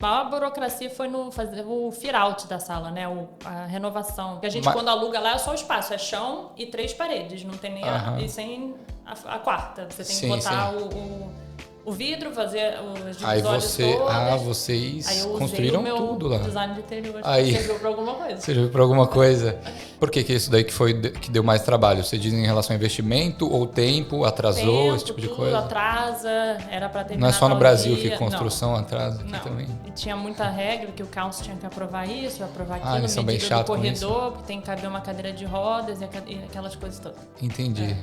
A maior burocracia foi no fazer o fit-out da sala, né? A renovação. Porque a gente, quando aluga lá, é só o espaço. É chão e 3 paredes. Não tem nem e sem a quarta. Você tem que botar o vidro, fazer os divisórios todos. Vocês construíram tudo lá. Design de interior. Aí, serviu pra alguma coisa. Serviu pra alguma coisa. Por que isso daí que deu mais trabalho? Você diz em relação ao investimento ou tempo? Atrasou, esse tipo de coisa? Atrasa, era pra terminar. Não é só no Brasil que construção atrasa aqui também. E tinha muita regra que o council tinha que aprovar isso, aprovar aquilo, eles são bem chatos do corredor, que tem que caber uma cadeira de rodas e aquelas coisas todas. Entendi.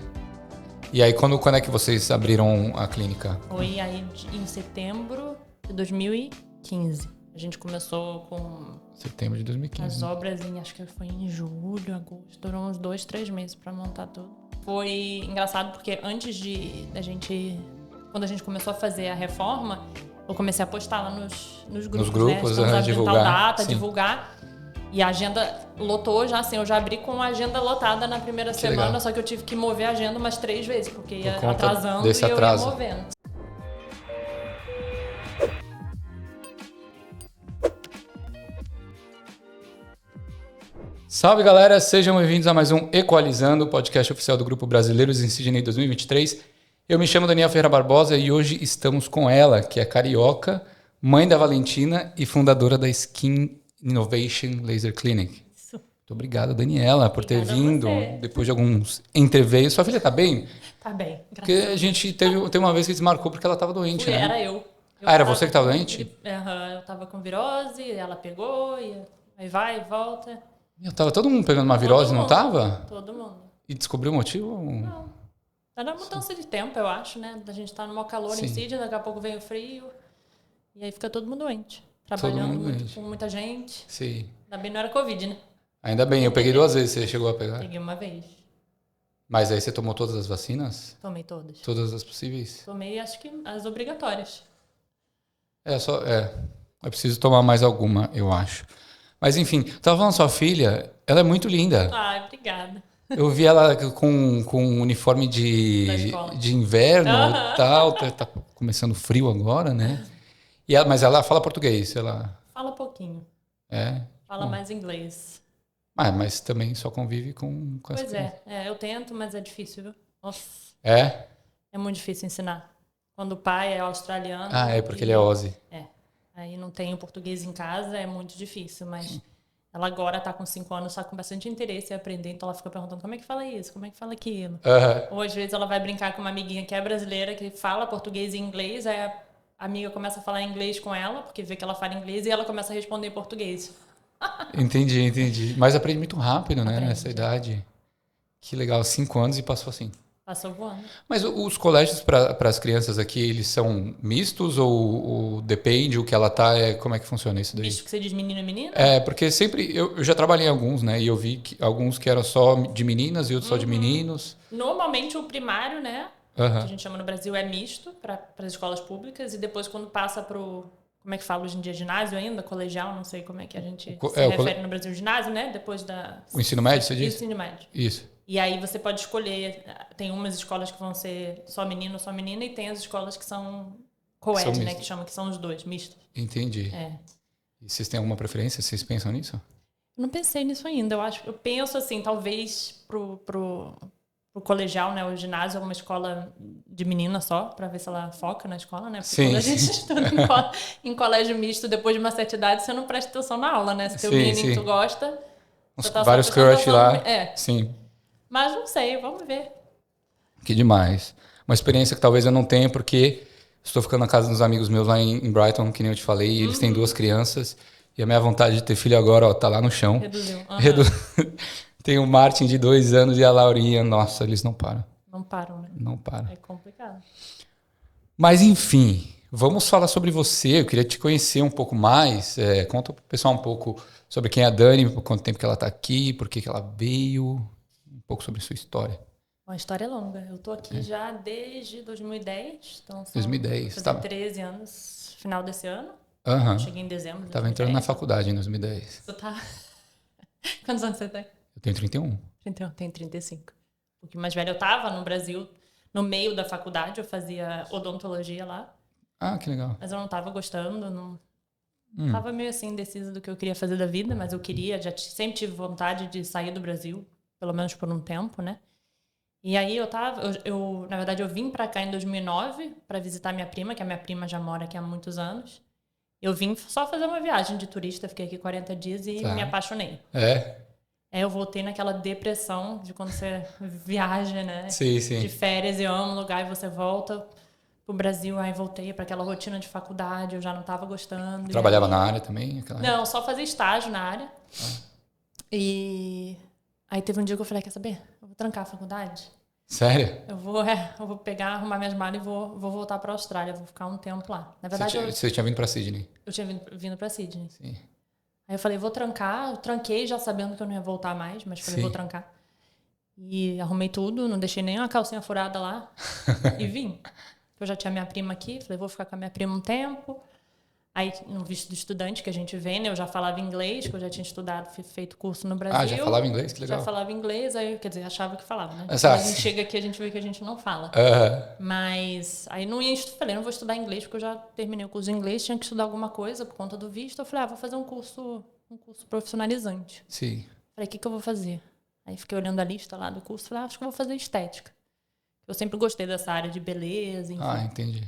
E aí, quando é que vocês abriram a clínica? Foi aí em setembro de 2015. A gente começou com... Setembro de 2015. As obras, acho que foi em julho, agosto. Durou uns 2-3 meses pra montar tudo. Foi engraçado porque antes quando a gente começou a fazer a reforma, eu comecei a postar lá nos grupos. Nos grupos, né? divulgar. Divulgar. E a agenda lotou já, assim, eu já abri com a agenda lotada na primeira semana, legal. Só que eu tive que mover a agenda umas 3 vezes, porque ia atrasando desse e atraso. eu ia movendo. Salve, galera! Sejam bem-vindos a mais um Equalizando, o podcast oficial do Grupo Brasileiros em Sydney 2023. Eu me chamo Daniel Ferreira Barbosa e hoje estamos com ela, que é carioca, mãe da Valentina e fundadora da Skin Innovation Laser Clinic. Isso. Muito obrigado, Daniela, por ter vindo depois de alguns entreveios. Sua filha tá bem? Tá bem, graças Porque a gente teve uma vez que desmarcou porque ela tava doente, né? Era eu. Era você que tava doente? Eu tava com virose, ela pegou, e aí vai e volta. Tava todo mundo pegando uma virose, não tava? Todo mundo. E descobriu o motivo? Não. Era mudança de tempo, eu acho, né? A gente tá no maior calor em Sydney, daqui a pouco vem o frio. E aí fica todo mundo doente. Trabalhando com muita gente. Sim. Ainda bem não era Covid, né? Ainda bem, eu peguei 2 vezes, você chegou a pegar? Peguei uma vez. Mas aí você tomou todas as vacinas? Tomei todas. Todas as possíveis? Tomei, acho que as obrigatórias. É preciso tomar mais alguma, eu acho. Mas enfim, tava falando sua filha, ela é muito linda. Ai, obrigada. Eu vi ela com um uniforme de inverno e tal, tá começando frio agora, né? Mas ela fala português, Fala pouquinho. É? Fala mais inglês. Mas também só convive com as crianças. Eu tento, mas é difícil, viu? Nossa. É? É muito difícil ensinar. Quando o pai é australiano... Porque ele é Aussie. Aí não tem o português em casa, é muito difícil, mas ela agora tá com 5 anos, tá com bastante interesse em aprender, então ela fica perguntando como é que fala isso, como é que fala aquilo. Ou às vezes ela vai brincar com uma amiguinha que é brasileira, que fala português e inglês, aí a amiga começa a falar inglês com ela, porque vê que ela fala inglês, e ela começa a responder em português. Entendi. Mas aprende muito rápido, né, nessa idade. Que legal, 5 anos e passou assim. Passou voando. Mas os colégios para as crianças aqui, eles são mistos ou depende o que ela tá? Como é que funciona isso daí? Misto que você diz menino e menina? Porque sempre... Eu já trabalhei em alguns, né? E eu vi que alguns que eram só de meninas e outros só de meninos. Normalmente o primário, né? Que a gente chama no Brasil é misto para as escolas públicas. E depois quando passa pro... Como é que fala hoje em dia? Ginásio ainda? Colegial? Não sei como é que a gente se refere no Brasil. Ginásio, né? Depois da... O ensino médio, você diz? O ensino médio. Isso. E aí você pode escolher, tem umas escolas que vão ser só menino ou só menina, e tem as escolas que são co-ed, né, que são os dois, mistos. Entendi. E vocês têm alguma preferência? Vocês pensam nisso? Eu não pensei nisso ainda, eu penso assim, talvez pro colegial, né, o ginásio é uma escola de menina só, pra ver se ela foca na escola, né, porque quando a gente estuda em colégio misto, depois de uma certa idade, você não presta atenção na aula, né, se tem um menino que tu gosta... Vários crush lá. Sim. Mas não sei, vamos ver. Que demais. Uma experiência que talvez eu não tenha, porque estou ficando na casa dos amigos meus lá em Brighton, que nem eu te falei, e eles têm 2 crianças, e a minha vontade de ter filho agora, tá lá no chão. Reduziu. Tem o Martin de 2 anos e a Laurinha, nossa, eles não param. Não param, né? Não param. É complicado. Mas enfim, vamos falar sobre você, eu queria te conhecer um pouco mais, conta pro pessoal um pouco sobre quem é a Dani, por quanto tempo que ela tá aqui, por que ela veio... Um pouco sobre sua história. Uma história longa. Eu tô aqui já desde 2010. Então são 2010. 13 anos, final desse ano. Cheguei em dezembro de 2010. Tava entrando na faculdade em 2010. Você tá... Quantos anos você tem? Eu tenho 31. Tenho 35. Um pouquinho mais velho. Eu tava no Brasil, no meio da faculdade. Eu fazia odontologia lá. Ah, que legal. Mas eu não tava gostando. Tava meio assim, indecisa do que eu queria fazer da vida, mas eu queria, sempre tive vontade de sair do Brasil, pelo menos por um tempo, né? E aí na verdade, eu vim pra cá em 2009 pra visitar minha prima, que a minha prima já mora aqui há muitos anos. Eu vim só fazer uma viagem de turista, fiquei aqui 40 dias e me apaixonei. Aí eu voltei naquela depressão de quando você viaja, né? Sim, sim. De férias e ama um lugar e você volta pro Brasil, aí voltei para aquela rotina de faculdade, eu já não estava gostando. Trabalhava na área também? Não, só fazia estágio na área. E aí teve um dia que eu falei, quer saber? Eu vou trancar a faculdade. Sério? Eu vou pegar, arrumar minhas malas e vou voltar para a Austrália, vou ficar um tempo lá. Na verdade, você tinha vindo para Sydney? Eu tinha vindo para Sydney. Sim. Aí eu falei, vou trancar. Eu tranquei já sabendo que eu não ia voltar mais, mas falei, vou trancar. E arrumei tudo, não deixei nem uma calcinha furada lá e vim. Eu já tinha minha prima aqui, falei, vou ficar com a minha prima um tempo. Aí, no visto de estudante que a gente vem, né? Eu já falava inglês, que eu já tinha estudado, feito curso no Brasil. Ah, já falava inglês? Que legal. Já falava inglês, aí, quer dizer, achava que falava, né? Exato. Quando a gente chega aqui, a gente vê que a gente não fala. Mas aí falei, não vou estudar inglês, porque eu já terminei o curso de inglês, tinha que estudar alguma coisa por conta do visto. Eu falei, vou fazer um curso profissionalizante. Sim. Falei, o que eu vou fazer? Aí fiquei olhando a lista lá do curso, falei, acho que eu vou fazer estética. Eu sempre gostei dessa área de beleza, enfim. Ah, entendi.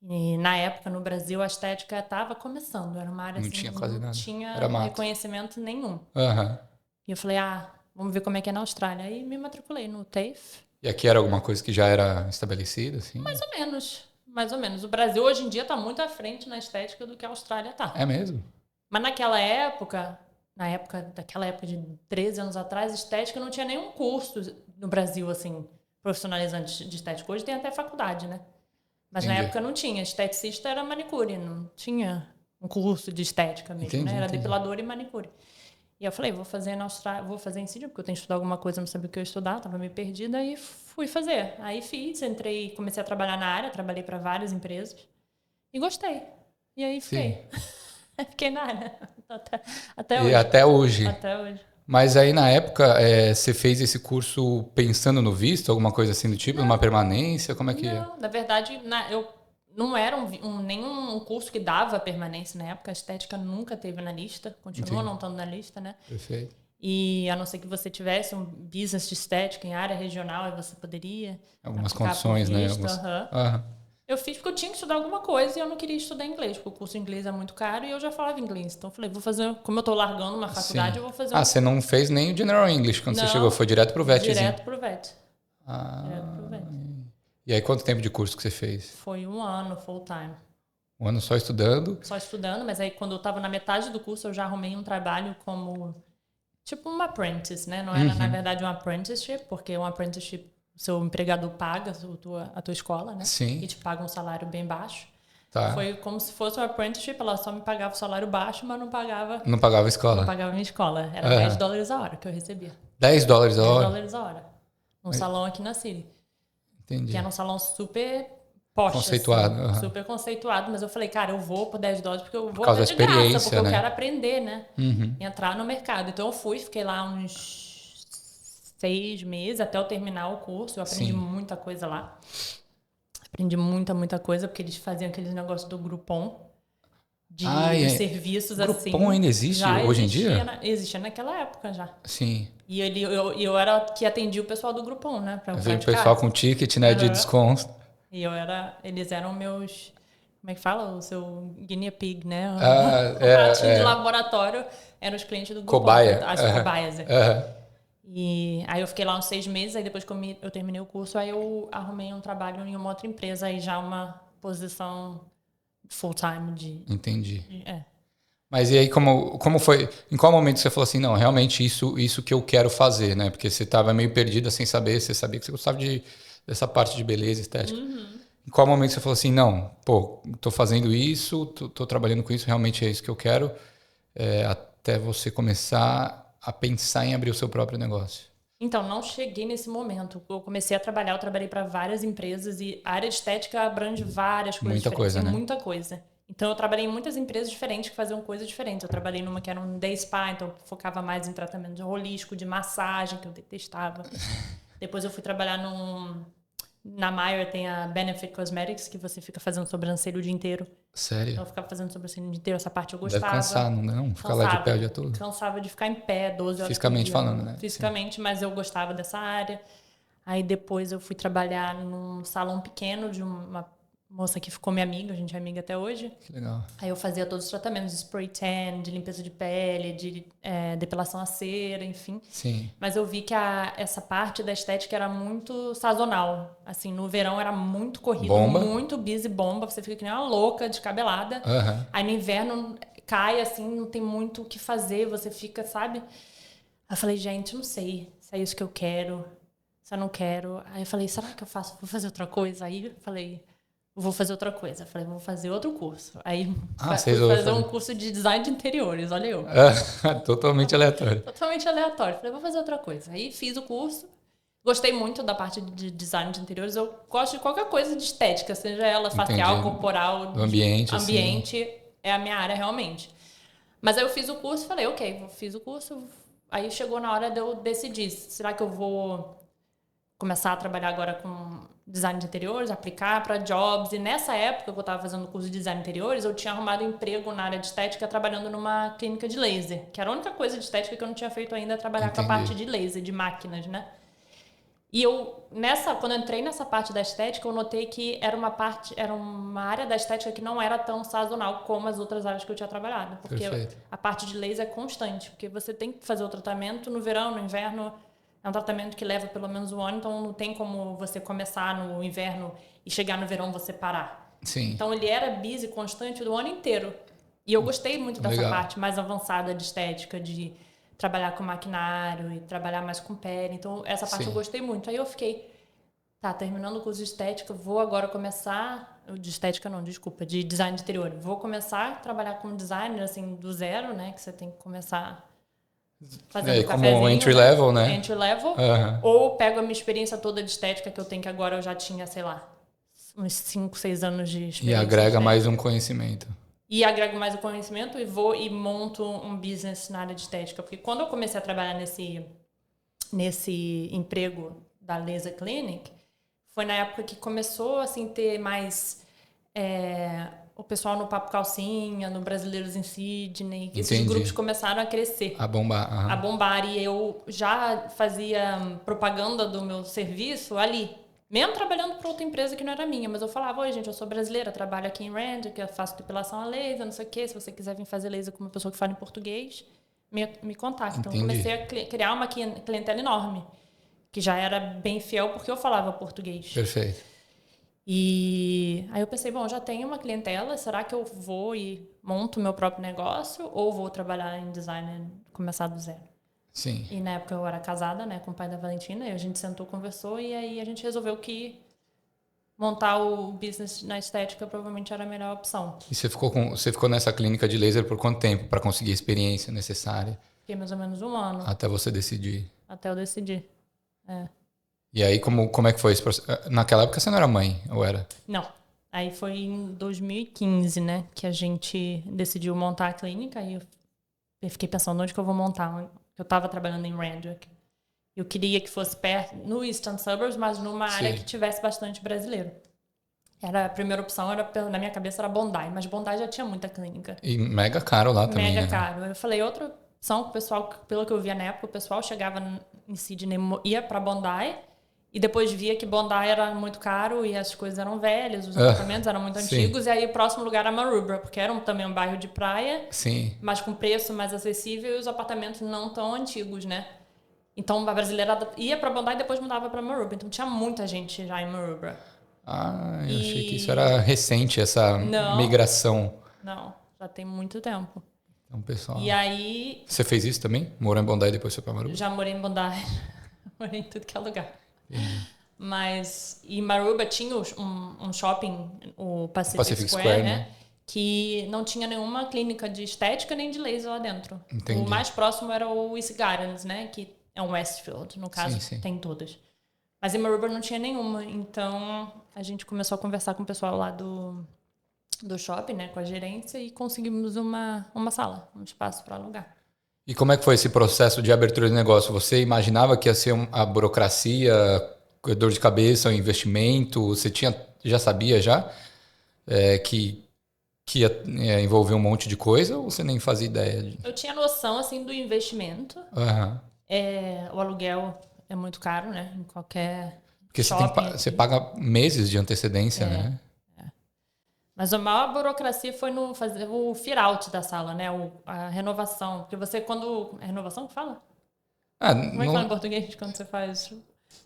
E na época, no Brasil, a estética estava começando. Era uma área não assim, tinha quase nada. Não tinha era reconhecimento nenhum. Uhum. E eu falei, vamos ver como é que é na Austrália. Aí me matriculei no TAFE. E aqui era alguma coisa que já era estabelecida, assim? Mais ou menos. Mais ou menos. O Brasil, hoje em dia, está muito à frente na estética do que a Austrália está. É mesmo? Mas naquela época, daquela época de 13 anos atrás, estética não tinha nenhum curso no Brasil, assim, profissionalizante de estética. Hoje tem até faculdade, né? Mas na época não tinha. Esteticista era manicure, não tinha um curso de estética mesmo, né? Era depilador e manicure. E eu falei, vou fazer na Austrália, vou fazer em Sydney, porque eu tenho que estudar alguma coisa, não sabia o que eu ia estudar, estava meio perdida, e fui fazer. Aí entrei, comecei a trabalhar na área, trabalhei para várias empresas e gostei. E aí fiquei. Fiquei na área até hoje. E até hoje? Até hoje. Mas aí, na época, você fez esse curso pensando no visto? Alguma coisa assim do tipo? Uma permanência? Como é que Não, na verdade, eu não era nenhum curso que dava permanência na época. A estética nunca teve na lista. Continua não estando na lista, né? Perfeito. E a não ser que você tivesse um business de estética em área regional, aí você poderia... Algumas condições, né? Eu fiz porque eu tinha que estudar alguma coisa e eu não queria estudar inglês, porque o curso de inglês é muito caro e eu já falava inglês. Então eu falei, vou fazer... Como eu tô largando uma faculdade, eu vou fazer... você não fez nem o General English quando você chegou? Foi direto pro VETzinho? Direto pro VET. Direto pro VET. E aí, quanto tempo de curso que você fez? Foi 1 ano, full time. 1 ano só estudando? Só estudando, mas aí quando eu tava na metade do curso, eu já arrumei um trabalho como... Tipo um apprentice, né? Não era, na verdade, um apprenticeship, porque um apprenticeship... Seu empregador paga a tua escola, né? Sim. E te paga um salário bem baixo. Tá. Foi como se fosse um apprenticeship, ela só me pagava o salário baixo, mas não pagava... Não pagava a escola? Não pagava a minha escola. Era $10 a hora que eu recebia. $10 a hora? $10 a hora. Um salão aqui na City. Entendi. Que era um salão super posh, conceituado. Assim, super conceituado, mas eu falei, cara, eu vou por $10 porque eu vou por causa da experiência, graça, porque né? eu quero aprender, né? Entrar no mercado. Então eu fiquei lá uns 6 meses até eu terminar o curso. Eu aprendi muita coisa lá. Aprendi muita coisa, porque eles faziam aqueles negócios do Groupon, de serviços assim. Groupon ainda existe hoje em dia? Existia naquela época já. Sim. E eu era que atendia o pessoal do Groupon, né? Pra o pessoal com ticket, né, de desconto. E eles eram meus... Como é que fala? O seu guinea pig, né? O ratinho de laboratório eram os clientes do Groupon. Cobaia. As cobaias, E aí eu fiquei lá uns 6 meses, aí depois que eu terminei o curso, aí eu arrumei um trabalho em uma outra empresa, aí já uma posição full-time de... Entendi. Mas e aí, como foi? Em qual momento você falou assim, não, realmente isso que eu quero fazer, né? Porque você estava meio perdida sem saber, você sabia que você gostava dessa parte de beleza, estética. Em qual momento você falou assim, não, tô fazendo isso, tô trabalhando com isso, realmente é isso que eu quero, até você começar a pensar em abrir o seu próprio negócio? Então, não cheguei nesse momento. Eu comecei a trabalhar, eu trabalhei para várias empresas e a área de estética abrange várias coisas muita diferentes. Coisa, né? Muita coisa. Então, eu trabalhei em muitas empresas diferentes que faziam coisas diferentes. Eu trabalhei numa que era um day spa, então eu focava mais em tratamento holístico, de massagem, que eu detestava. Depois eu fui trabalhar Na Maier tem a Benefit Cosmetics, que você fica fazendo sobrancelha o dia inteiro. Sério? Eu ficava fazendo sobrancelha o dia inteiro, essa parte eu gostava. Deve cansar, não? Ficar lá de pé o dia todo? Cansava de ficar em pé 12 horas Fisicamente por dia, falando, né? Fisicamente, mas eu gostava dessa área. Aí depois eu fui trabalhar num salão pequeno de uma moça que ficou minha amiga, a gente é amiga até hoje. Que legal. Aí eu fazia todos os tratamentos de spray tan, de limpeza de pele, de depilação a cera, enfim. Sim. Mas eu vi que essa parte da estética era muito sazonal. Assim, no verão era muito corrido, bomba. Muito busy, bomba. Você fica que nem uma louca, descabelada. Uhum. Aí no inverno cai, assim, não tem muito o que fazer. Você fica, sabe? Aí eu falei, gente, não sei se é isso que eu quero, se eu não quero. Aí eu falei, será que eu faço? Vou fazer outra coisa? Aí eu falei... Vou fazer outra coisa. Falei, vou fazer outro curso. Aí fui fazer um curso de design de interiores, olha eu. Totalmente aleatório. Totalmente aleatório. Falei, vou fazer outra coisa. Aí fiz o curso. Gostei muito da parte de design de interiores. Eu gosto de qualquer coisa de estética, seja ela facial, corporal, do ambiente. Ambiente é a minha área realmente. Mas aí eu fiz o curso e falei, ok, fiz o curso. Aí chegou na hora de eu decidir. Será que eu vou começar a trabalhar agora com design de interiores, aplicar para jobs. E nessa época que eu estava fazendo o curso de design de interiores, eu tinha arrumado um emprego na área de estética trabalhando numa clínica de laser, que era a única coisa de estética que eu não tinha feito ainda, trabalhar com a parte de laser, de máquinas, né? E quando eu entrei nessa parte da estética, eu notei que era uma área da estética que não era tão sazonal como as outras áreas que eu tinha trabalhado. Porque a parte de laser é constante, porque você tem que fazer o tratamento no verão, no inverno. É um tratamento que leva pelo menos um ano, então não tem como você começar no inverno e chegar no verão você parar. Sim. Então ele era busy, constante do ano inteiro. E eu gostei muito dessa parte mais avançada de estética, de trabalhar com maquinário e trabalhar mais com pele. Então essa parte eu gostei muito. Aí eu fiquei, terminando o curso de estética, vou agora começar... De estética não, desculpa, de design de interior. Vou começar a trabalhar como designer, assim, do zero, né? Que você tem que começar... fazendo como entry level, né? Entry level. Ou pego a minha experiência toda de estética que eu tenho, que agora eu já tinha, sei lá, uns 5, 6 anos de experiência. E agrega mais um conhecimento. E agrego mais o conhecimento e vou e monto um business na área de estética. Porque quando eu comecei a trabalhar nesse emprego da Laser Clinic, foi na época que começou assim, ter mais... o pessoal no Papo Calcinha, no Brasileiros em Sydney, esses grupos começaram a crescer. A bombar. A bombar. E eu já fazia propaganda do meu serviço ali. Mesmo trabalhando para outra empresa que não era minha. Mas eu falava, oi gente, eu sou brasileira, trabalho aqui em Rand, que eu faço depilação a laser, não sei o quê. Se você quiser vir fazer laser com uma pessoa que fala em português, me contacta. Então eu comecei a criar uma clientela enorme. Que já era bem fiel porque eu falava português. Perfeito. E aí eu pensei, bom, já tenho uma clientela, será que eu vou e monto meu próprio negócio ou vou trabalhar em design e começar do zero? Sim. E na época eu era casada, né, com o pai da Valentina, e a gente sentou, conversou, e aí a gente resolveu que montar o business na estética provavelmente era a melhor opção. E você ficou nessa clínica de laser por quanto tempo para conseguir a experiência necessária? Fiquei mais ou menos um ano. Até você decidir? Até eu decidir, E aí, como é que foi esse processo? Naquela época você não era mãe, ou era? Não. Aí foi em 2015, né, que a gente decidiu montar a clínica. Aí eu fiquei pensando onde que eu vou montar. Eu estava trabalhando em Randwick. Eu queria que fosse perto, no Eastern Suburbs, mas numa área que tivesse bastante brasileiro. A primeira opção, na minha cabeça, era Bondi. Mas Bondi já tinha muita clínica. E mega caro lá também, Mega caro. Eu falei, outra opção, o pessoal, pelo que eu via na época, o pessoal chegava em Sydney, ia para Bondi... E depois via que Bondi era muito caro e as coisas eram velhas, os apartamentos eram muito antigos. E aí o próximo lugar era Maroubra, porque era também um bairro de praia, mas com preço mais acessível e os apartamentos não tão antigos, né? Então a brasileira ia para Bondi e depois mudava para Maroubra. Então tinha muita gente já em Maroubra. Eu achei que isso era recente, essa migração. Não, já tem muito tempo. Então, pessoal... E aí... Você fez isso também? Morou em Bondi e depois foi para Maroubra? Já morei em Bondi. Morei em tudo que é lugar. Mas em Maroubra tinha um shopping, o Pacific Square, né? Que não tinha nenhuma clínica de estética nem de laser lá dentro. Entendi. O mais próximo era o East Gardens, né? Que é um Westfield, no caso, tem todas. Mas em Maroubra não tinha nenhuma. Então a gente começou a conversar com o pessoal lá do shopping, né? Com a gerência, e conseguimos uma sala, um espaço para alugar. E como é que foi esse processo de abertura de negócio? Você imaginava que ia ser a burocracia dor de cabeça, investimento? Você já sabia que ia envolver um monte de coisa ou você nem fazia ideia? Eu tinha noção, assim, do investimento. Uhum. O aluguel é muito caro, né? Em qualquer Porque você paga meses de antecedência, né? Mas a maior burocracia foi no fazer o fit-out da sala, né? A renovação. Porque você, quando... É renovação que fala? Como é que fala em português quando você faz...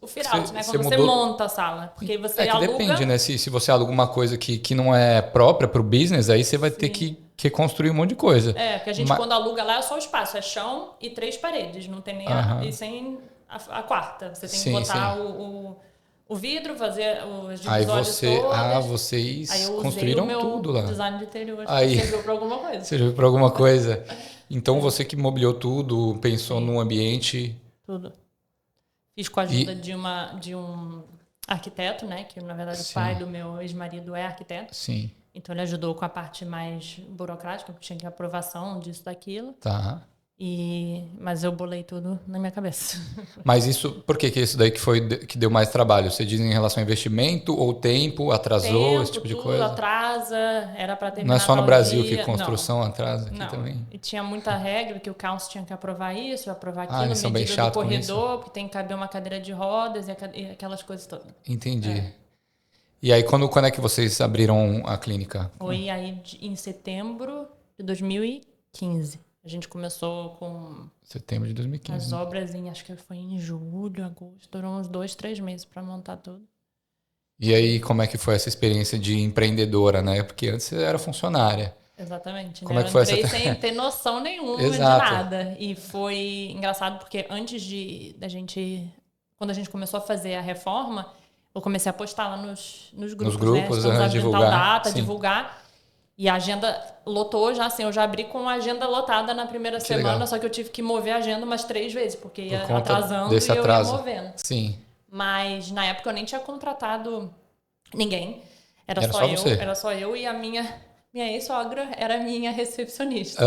O fit-out, né? Quando você monta a sala. Porque você que aluga... depende, né? Se você aluga uma coisa que não é própria para o business, aí você vai ter que reconstruir um monte de coisa. Porque a gente quando aluga lá é só o espaço. É chão e 3 paredes. Não tem nem e sem a quarta. Você tem que botar o vidro, fazer os divisórios todas. Vocês construíram tudo lá. Design de interior. Serviu para alguma coisa. Serviu para alguma coisa. Então você que mobiliou tudo, pensou no ambiente... Tudo. Fiz com a ajuda de um arquiteto, né? Que na verdade o pai do meu ex-marido é arquiteto. Sim. Então ele ajudou com a parte mais burocrática, porque tinha que aprovação disso, daquilo. Tá. Mas eu bolei tudo na minha cabeça. Mas isso, por que isso daí que deu mais trabalho? Você diz em relação ao investimento ou tempo, atrasou, esse tipo de coisa? Atrasa, era para terminar. Não é só no Brasil que construção atrasa aqui também? E tinha muita regra que o council tinha que aprovar isso, aprovar aquilo, eles são bem medida do corredor, porque tem que caber uma cadeira de rodas e aquelas coisas todas. Entendi. E aí, quando é que vocês abriram a clínica? Foi aí em setembro de 2015. A gente começou com... Setembro de 2015. As obras, acho que foi em julho, agosto. Durou uns 2, 3 meses para montar tudo. E aí, como é que foi essa experiência de empreendedora, né? Porque antes você era funcionária. Exatamente. Como é que foi eu entrei sem ter noção nenhuma de nada. E foi engraçado porque antes da gente... Quando a gente começou a fazer a reforma, eu comecei a postar lá nos grupos. Nos grupos, né? divulgar. Divulgar. E a agenda lotou já, assim, eu já abri com a agenda lotada na primeira semana, legal. Só que eu tive que mover a agenda umas 3 vezes, porque ia atrasando e eu ia movendo. Sim. Mas na época eu nem tinha contratado ninguém. Era só eu. Você. Era só eu e a minha ex-sogra era minha recepcionista.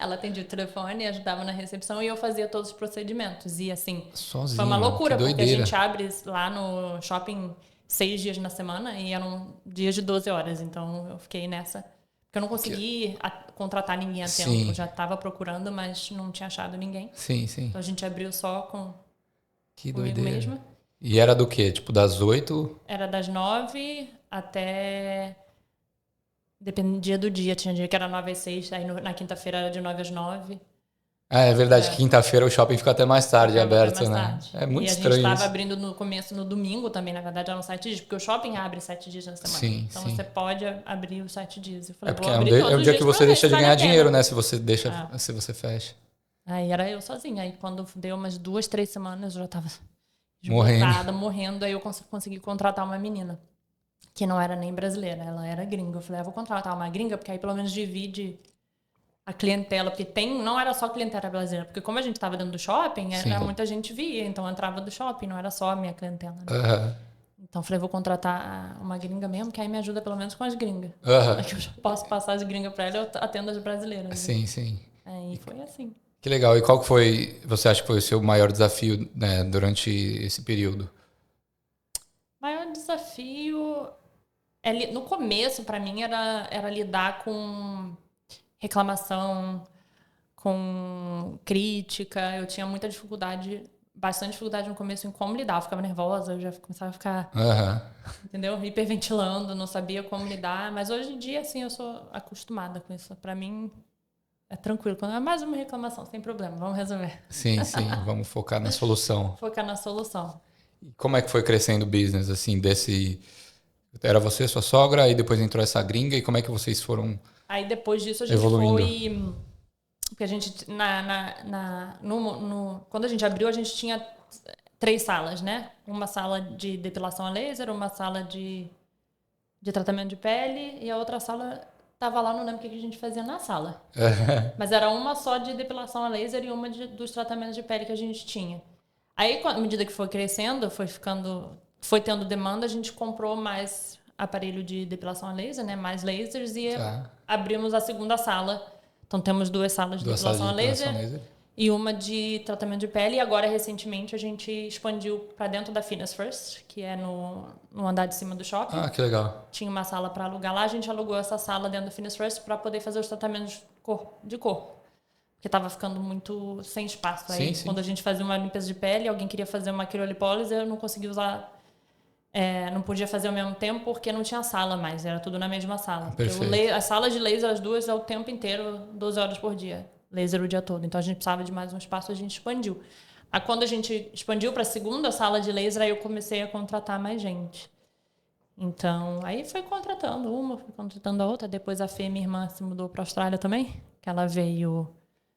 Ela atendia o telefone, ajudava na recepção e eu fazia todos os procedimentos. E assim, sozinho, foi uma loucura, porque doideira. a gente abre lá no shopping 6 dias na semana e eram dias de 12 horas. Então eu fiquei nessa. Porque eu não consegui contratar ninguém a tempo. Eu já estava procurando, mas não tinha achado ninguém. Sim. Então a gente abriu só comigo doideira. mesma. E era do quê? Tipo das 8? Era das 9 até... Dependia do dia. Tinha dia que era 9 às 6. Aí na quinta-feira era de 9 às 9. É verdade, quinta-feira o shopping fica até mais tarde aberto, né? Tarde. É muito estranho. E a gente estava abrindo no começo, no domingo também, na verdade, eram 7 dias, porque o shopping abre 7 dias na semana. Sim, então você pode abrir os 7 dias. Eu falei, porque é um dia que você deixa de ganhar dinheiro, né? Se você fecha. Aí era eu sozinha. Aí quando deu umas 2, 3 semanas, eu já tava morrendo. Aí eu consegui contratar uma menina, que não era nem brasileira, ela era gringa. Eu falei, vou contratar uma gringa, porque aí pelo menos divide a clientela, porque não era só clientela brasileira, porque como a gente estava dentro do shopping, muita gente via, então entrava do shopping, não era só a minha clientela. Né? Então falei, vou contratar uma gringa mesmo, que aí me ajuda pelo menos com as gringas. Que eu já posso passar as gringas para ela, eu atendo as brasileiras. Sim. Aí foi assim. Que legal. E qual que você acha que foi o seu maior desafio, né, durante esse período? Maior desafio, no começo, para mim, era lidar com reclamação, com crítica. Eu tinha muita dificuldade, bastante dificuldade no começo em como lidar. Eu ficava nervosa, eu já começava a ficar, entendeu? Hiperventilando, não sabia como lidar. Mas hoje em dia, assim, eu sou acostumada com isso. Para mim, é tranquilo. Quando é mais uma reclamação, sem problema, vamos resolver. Sim, vamos focar na solução. Focar na solução. E como é que foi crescendo o business, assim, Era você, sua sogra, aí depois entrou essa gringa, e como é que vocês foram... Aí depois disso a gente foi... Porque a gente... Quando a gente abriu, a gente tinha 3 salas, né? Uma sala de depilação a laser, uma sala de tratamento de pele, e a outra sala tava lá, não lembro o que a gente fazia na sala. Mas era uma só de depilação a laser e uma dos tratamentos de pele que a gente tinha. Aí, à medida que foi crescendo, foi tendo demanda, a gente comprou mais aparelho de depilação a laser, né? Mais lasers, e abrimos a segunda sala. Então temos 2 salas de depilação a laser e uma de tratamento de pele. E agora, recentemente, a gente expandiu para dentro da Fitness First, que é no andar de cima do shopping. Ah, que legal. Tinha uma sala para alugar lá, a gente alugou essa sala dentro da Fitness First para poder fazer os tratamentos de corpo. Porque estava ficando muito sem espaço. Aí, quando a gente fazia uma limpeza de pele, alguém queria fazer uma criolipólise, eu não conseguia usar... não podia fazer ao mesmo tempo porque não tinha sala mais, era tudo na mesma sala. As salas de laser, as duas, é o tempo inteiro, 12 horas por dia. Laser o dia todo. Então a gente precisava de mais um espaço, a gente expandiu. Aí quando a gente expandiu para a segunda sala de laser, aí eu comecei a contratar mais gente. Então, aí foi contratando uma, foi contratando a outra. Depois a Fê, minha irmã, se mudou para a Austrália também, que ela veio...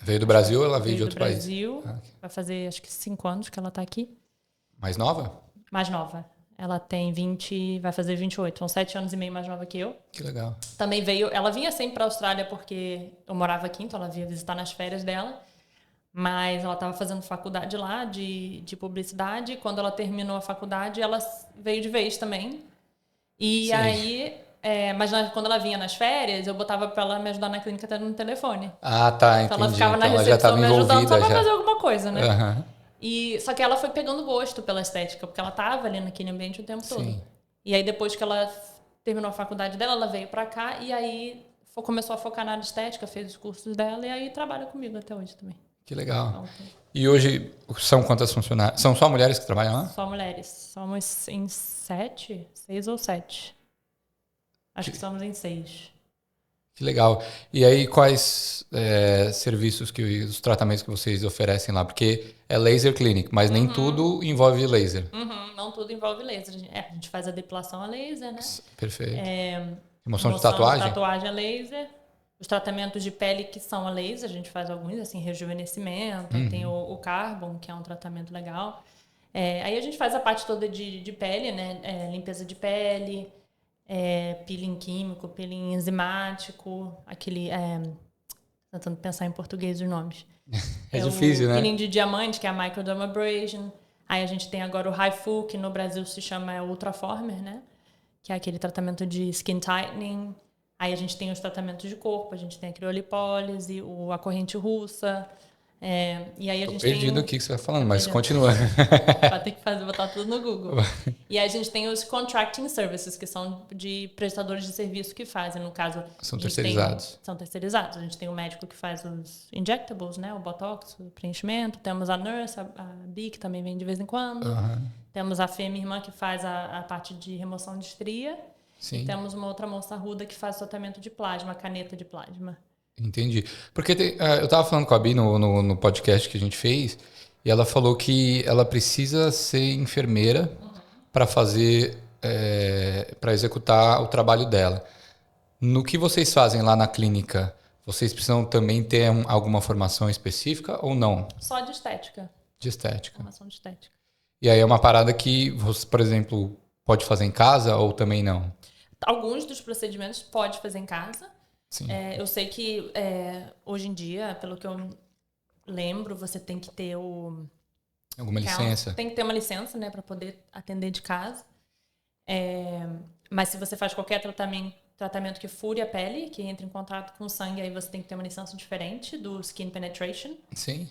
Veio do Brasil ou ela veio de outro país? Veio do Brasil. Vai fazer, acho que 5 anos que ela está aqui. Mais nova? Mais nova. Ela tem 20, vai fazer 28. São 7 anos e meio mais nova que eu. Que legal. Também veio... Ela vinha sempre para a Austrália porque eu morava aqui, então ela vinha visitar nas férias dela. Mas ela estava fazendo faculdade lá de publicidade. Quando ela terminou a faculdade, ela veio de vez também. E aí... mas quando ela vinha nas férias, eu botava para ela me ajudar na clínica até no telefone. Ah, tá, então entendi. Ela ficava na recepção me ajudando só para fazer alguma coisa, né? Só que ela foi pegando gosto pela estética, porque ela tava ali naquele ambiente o tempo todo. E aí depois que ela terminou a faculdade dela, ela veio para cá e aí começou a focar na área estética, fez os cursos dela e aí trabalha comigo até hoje também. Que legal. Então, e hoje são quantas funcionárias? São só mulheres que trabalham lá? Só mulheres. Somos em 6 ou 7. Acho que somos em 6. Que legal. E aí, quais serviços, os tratamentos que vocês oferecem lá? Porque é laser clinic, mas nem tudo envolve laser. Não tudo envolve laser. A gente faz a depilação a laser, né? Perfeito. Remoção de tatuagem? Tatuagem a laser. Os tratamentos de pele que são a laser, a gente faz alguns, assim, rejuvenescimento. Tem o Carbon, que é um tratamento legal. Aí a gente faz a parte toda de pele, né? Limpeza de pele... peeling químico, peeling enzimático, aquele... tentando pensar em português os nomes. É difícil, né? Peeling de diamante, que é a microdermabrasion. Aí a gente tem agora o HIFU, que no Brasil se chama Ultraformer, né? Que é aquele tratamento de skin tightening. Aí a gente tem os tratamentos de corpo, a gente tem a criolipólise, a corrente russa... e aí a gente perdido tem... o que você vai falando, mas continua. Vai ter que botar tudo no Google. E aí a gente tem os contracting services, que são de prestadores de serviço que fazem, no caso... São terceirizados. São terceirizados. A gente tem o médico que faz os injectables, né? O botox, o preenchimento. Temos a nurse, a Bi, que também vem de vez em quando. Temos a Fê, minha irmã, que faz a parte de remoção de estria. Sim. E temos uma outra moça ruda que faz tratamento de plasma, caneta de plasma. Entendi. Porque eu estava falando com a Bi no podcast que a gente fez e ela falou que ela precisa ser enfermeira para fazer, para executar o trabalho dela. No que vocês fazem lá na clínica, vocês precisam também ter alguma formação específica ou não? Só de estética. De estética. Formação de estética. E aí é uma parada que você, por exemplo, pode fazer em casa ou também não? Alguns dos procedimentos pode fazer em casa. Sim. Eu sei que hoje em dia, pelo que eu lembro, você tem que ter alguma licença? Tem que ter uma licença, né, para poder atender de casa. Mas se você faz qualquer tratamento que fure a pele, que entre em contato com o sangue, aí você tem que ter uma licença diferente do skin penetration. Sim.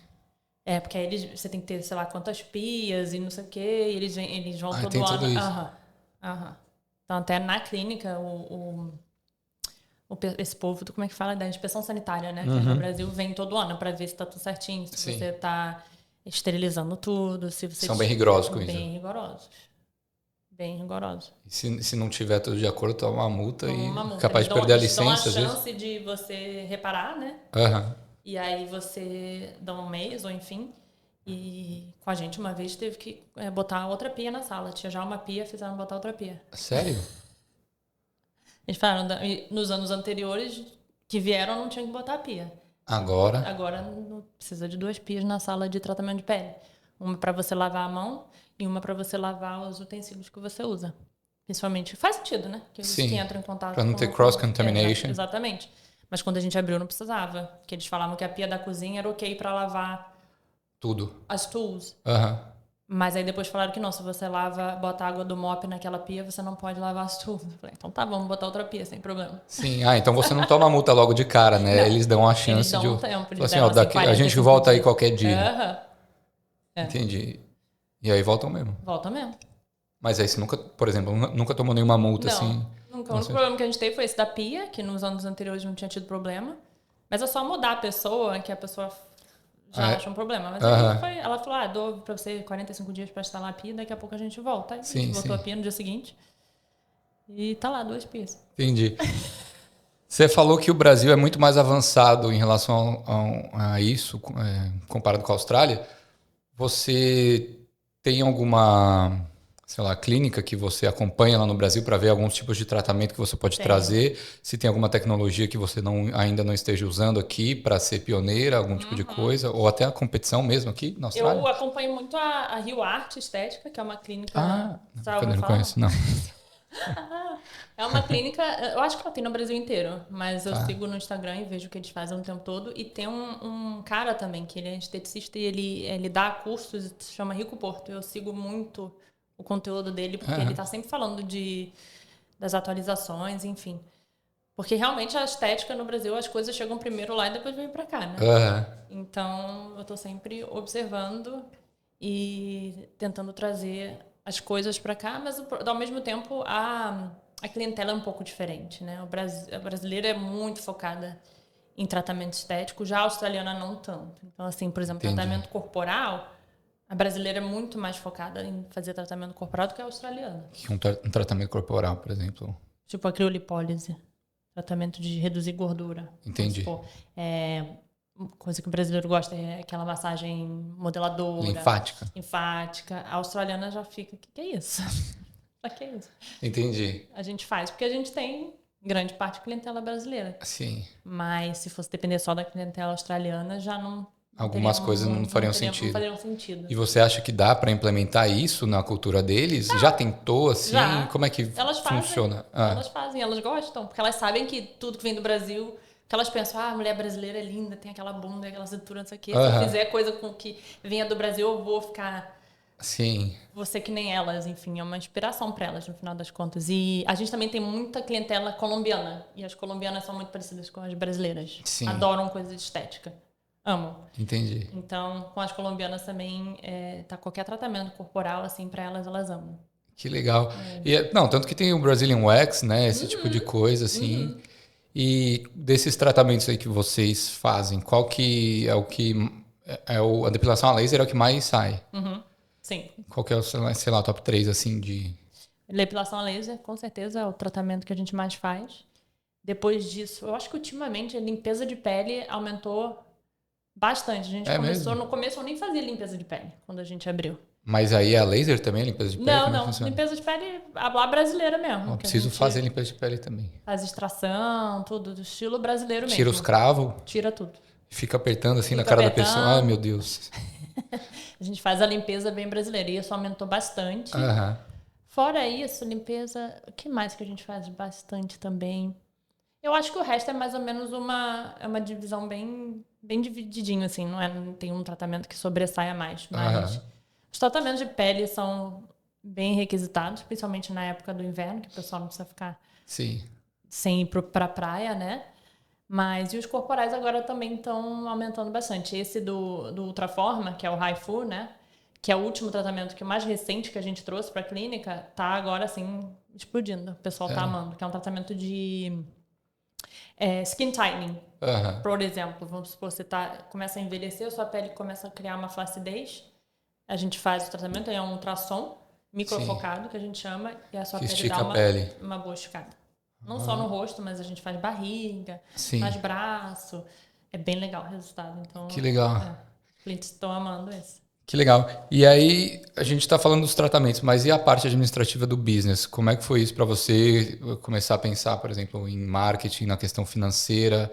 Porque aí você tem que ter, sei lá, quantas pias e não sei o quê, e eles vão todo tem ano. Tudo isso. Então, até na clínica, esse povo, como é que fala? Da inspeção sanitária, né? Que no Brasil vem todo ano para ver se tá tudo certinho, se você tá esterilizando tudo, se você... São bem rigorosos com isso. Bem rigorosos. Bem rigorosos. E se não tiver tudo de acordo, toma uma multa e capaz de perder a licença, às vezes. Dão a chance de você reparar, né? E aí você dá um mês, ou enfim. E com a gente, uma vez, teve que botar outra pia na sala. Tinha já uma pia, fizeram botar outra pia. Sério? Eles falaram, nos anos anteriores que vieram, não tinha que botar a pia. Agora não precisa de 2 pias na sala de tratamento de pele. Uma para você lavar a mão e uma para você lavar os utensílios que você usa. Principalmente, faz sentido, né? Que entram em contato para não ter cross-contamination. Exatamente. Mas quando a gente abriu, não precisava. Porque eles falavam que a pia da cozinha era ok para lavar tudo. As tools. Mas aí depois falaram que não, se você bota água do mop naquela pia, você não pode lavar as tubas. Eu falei, então tá, vamos botar outra pia, sem problema. Sim, então você não toma multa logo de cara, né? Não, eles dão a chance eles dão de... um tempo, eles assim, deram, assim, a gente volta aí qualquer dia. É. Entendi. E aí voltam mesmo? Volta mesmo. Mas aí você nunca, por exemplo, nunca tomou nenhuma multa assim? Nunca. O único problema que a gente teve foi esse da pia, que nos anos anteriores não tinha tido problema. Mas é só mudar a pessoa, que a pessoa já acha um problema. Mas aí ela falou, dou pra você 45 dias pra instalar a pia, daqui a pouco a gente volta. Aí a gente botou a pia no dia seguinte. E tá lá, 2 pias. Entendi. Você falou que o Brasil é muito mais avançado em relação a isso, comparado com a Austrália. Você tem alguma, sei lá, clínica que você acompanha lá no Brasil para ver alguns tipos de tratamento que você pode trazer? Se tem alguma tecnologia que você ainda não esteja usando aqui para ser pioneira, algum tipo de coisa? Ou até a competição mesmo aqui na Austrália? Eu acompanho muito a Rio Arte Estética, que é uma clínica... eu não conheço, não. É uma clínica, eu acho que ela tem no Brasil inteiro, mas eu sigo no Instagram e vejo o que eles fazem o tempo todo. E tem um cara também, que ele é esteticista e ele dá cursos, se chama Rico Porto. Eu sigo muito o conteúdo dele, porque ele tá sempre falando das atualizações, enfim. Porque realmente a estética no Brasil, as coisas chegam primeiro lá e depois vêm pra cá, né? Então, eu tô sempre observando e tentando trazer as coisas pra cá, mas ao mesmo tempo a clientela é um pouco diferente, né? A brasileira é muito focada em tratamento estético, já a australiana não tanto. Então, assim, por exemplo, tratamento corporal, a brasileira é muito mais focada em fazer tratamento corporal do que a australiana. Um tratamento corporal, por exemplo? Tipo a criolipólise, tratamento de reduzir gordura. Entendi. Coisa que o brasileiro gosta é aquela massagem modeladora. Linfática. A australiana já fica, o que é isso? Pra que isso? Entendi. A gente faz porque a gente tem grande parte de clientela brasileira. Sim. Mas se fosse depender só da clientela australiana, já não... Algumas coisas não fariam sentido. Não fariam sentido. E você acha que dá para implementar isso na cultura deles? Já tentou assim? Já. Como é que funciona? Elas fazem, elas gostam. Porque elas sabem que tudo que vem do Brasil... Que elas pensam, a mulher brasileira é linda, tem aquela bunda, aquela cintura, não sei o quê. Se eu fizer coisa com que venha do Brasil, eu vou ficar... Sim. Vou ser que nem elas, enfim, é uma inspiração para elas, no final das contas. E a gente também tem muita clientela colombiana. E as colombianas são muito parecidas com as brasileiras. Sim. Adoram coisa de estética. Amam. Entendi. Então, com as colombianas também, qualquer tratamento corporal, assim, para elas amam. Que legal. Tanto que tem o Brazilian Wax, né? Esse tipo de coisa, assim... E desses tratamentos aí que vocês fazem, qual que é o que... a depilação a laser é o que mais sai? Sim. Qual que é o, sei lá, top 3, assim, de... Depilação a laser, com certeza, é o tratamento que a gente mais faz. Depois disso, eu acho que ultimamente a limpeza de pele aumentou bastante. A gente começou... Mesmo? No começo eu nem fazia limpeza de pele, quando a gente abriu. Mas aí a laser também, a limpeza de pele? Não. Limpeza de pele, a brasileira mesmo. Eu preciso fazer limpeza de pele também. Faz extração, tudo do estilo brasileiro mesmo. Tira os cravos? Tira tudo. Fica apertando assim na cara da pessoa. Ai, meu Deus. A gente faz a limpeza bem brasileira. E isso aumentou bastante. Fora isso, limpeza... O que mais que a gente faz bastante também? Eu acho que o resto é mais ou menos uma divisão bem divididinho, assim. Não tem um tratamento que sobressaia mais. Mas... Os tratamentos de pele são bem requisitados, principalmente na época do inverno, que o pessoal não precisa ficar sem ir pra praia, né? Mas e os corporais agora também estão aumentando bastante. Esse do Ultraforma, que é o HIFU, né? Que é o último tratamento, que o mais recente que a gente trouxe para a clínica, tá agora, assim, explodindo. O pessoal tá amando. Que é um tratamento de skin tightening. Por exemplo, vamos supor, você começa a envelhecer, a sua pele começa a criar uma flacidez. A gente faz o tratamento, é um ultrassom microfocado, que a gente chama, e a sua pele dá uma boa esticada. Não só no rosto, mas a gente faz barriga, faz braço. É bem legal o resultado. Então, que legal. Os clientes estão amando esse. Que legal. E aí, a gente está falando dos tratamentos, mas e a parte administrativa do business? Como é que foi isso para você começar a pensar, por exemplo, em marketing, na questão financeira,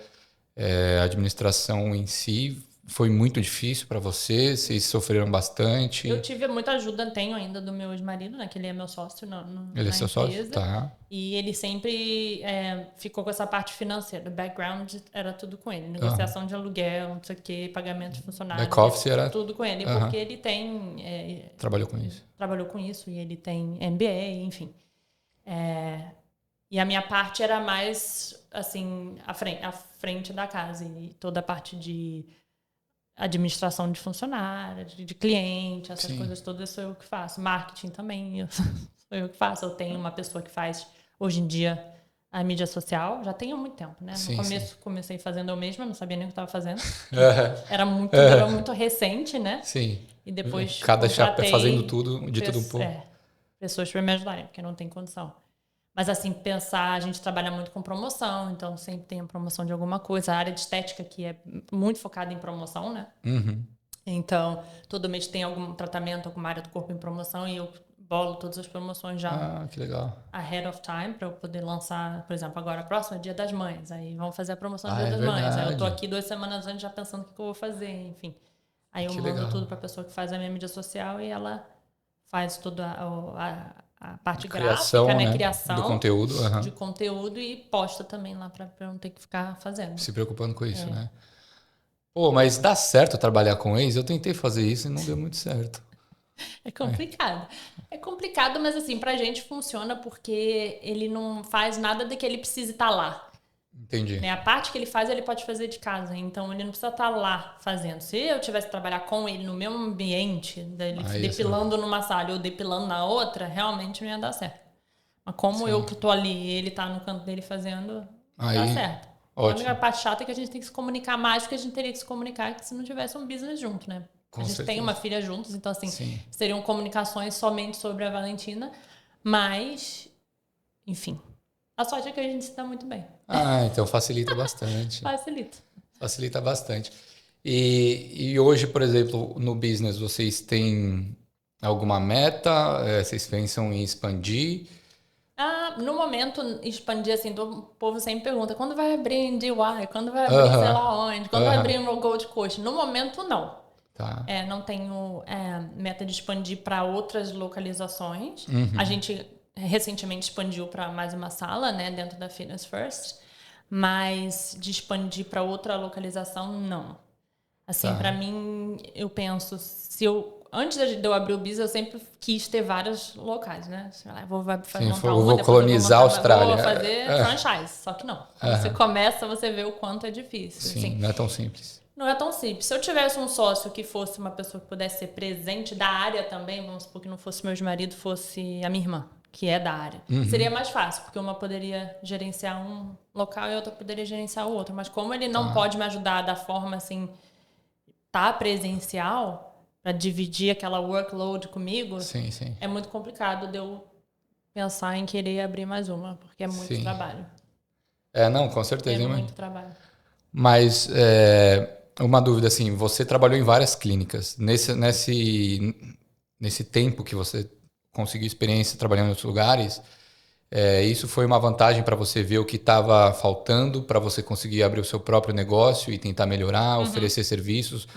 administração em si? foi muito difícil para você? Vocês sofreram bastante? Eu tive muita ajuda, tenho ainda do meu ex-marido, né? Que ele é meu sócio Ele é na seu sócio? empresa. Tá. E ele sempre ficou com essa parte financeira. O background era tudo com ele. Negociação de aluguel, não sei o quê, pagamento de funcionários. Back office era... Tudo com ele, porque ele tem... Trabalhou com isso. Trabalhou com isso e ele tem MBA, enfim. E a minha parte era mais, assim, à frente da casa. E toda a parte de administração de funcionário, de cliente, essas coisas todas sou eu que faço. Marketing também sou eu que faço. Eu tenho uma pessoa que faz, hoje em dia, a mídia social. Já tenho há muito tempo, né? No começo comecei fazendo eu mesma, não sabia nem o que estava fazendo. Era muito recente, né? Sim. E depois cada chapa fazendo tudo, de tudo um pouco. Pessoas para me ajudarem, porque não tem condição. Mas, assim, pensar, a gente trabalha muito com promoção, então sempre tem a promoção de alguma coisa. A área de estética que é muito focada em promoção, né? Então, todo mês tem algum tratamento, alguma área do corpo em promoção e eu bolo todas as promoções já que legal. ahead of time para eu poder lançar, por exemplo, agora próximo é Dia das Mães. Aí vamos fazer a promoção do Dia das Mães. Aí eu tô aqui 2 semanas antes já pensando o que eu vou fazer, enfim. Aí eu mando tudo para a pessoa que faz a minha mídia social e ela faz toda a parte gráfica, né? Criação do conteúdo, de conteúdo e posta também lá para não ter que ficar fazendo. Se preocupando com isso, né? Pô, mas dá certo trabalhar com ex? Eu tentei fazer isso e não deu muito certo. É complicado. É complicado, mas assim, pra gente funciona porque ele não faz nada de que ele precise estar lá. Entendi. Né? A parte que ele faz, ele pode fazer de casa. Então, ele não precisa estar lá fazendo. Se eu tivesse que trabalhar com ele no mesmo ambiente, dele depilando numa sala ou depilando na outra, realmente não ia dar certo. Mas como eu que tô ali, ele tá no canto dele fazendo, dá certo. Ótimo. A única parte chata é que a gente tem que se comunicar mais do que a gente teria que se comunicar se não tivesse um business junto, né? A gente tem uma filha juntos, então assim, seriam comunicações somente sobre a Valentina, mas, enfim, a sorte é que a gente se dá muito bem. Então facilita bastante. Facilita bastante. E hoje, por exemplo, no business, vocês têm alguma meta? Vocês pensam em expandir? No momento, expandir assim, o povo sempre pergunta, quando vai abrir em DY? Quando vai abrir sei lá onde? Quando vai abrir no Gold Coast? No momento, não. Tá. Não tenho meta de expandir para outras localizações. A gente recentemente expandiu para mais uma sala, né, dentro da Fitness First, mas de expandir para outra localização, não. Assim, para mim, eu penso, antes de eu abrir o business, eu sempre quis ter vários locais, né? Vou colonizar a Austrália. Vou fazer franchise, só que não. Quando você começa, você vê o quanto é difícil. Sim, assim, não é tão simples. Não é tão simples. Se eu tivesse um sócio que fosse uma pessoa que pudesse ser presente da área também, vamos supor que não fosse meu ex-marido, fosse a minha irmã, que é da área. Seria mais fácil, porque uma poderia gerenciar um local e a outra poderia gerenciar o outro. Mas como ele não pode me ajudar da forma assim, presencial, para dividir aquela workload comigo, é muito complicado de eu pensar em querer abrir mais uma, porque é muito trabalho. Não, com certeza. É muito trabalho. Mas uma dúvida, assim, você trabalhou em várias clínicas. Nesse tempo que você conseguiu experiência trabalhando em outros lugares, isso foi uma vantagem para você ver o que estava faltando, para você conseguir abrir o seu próprio negócio e tentar melhorar, oferecer serviços?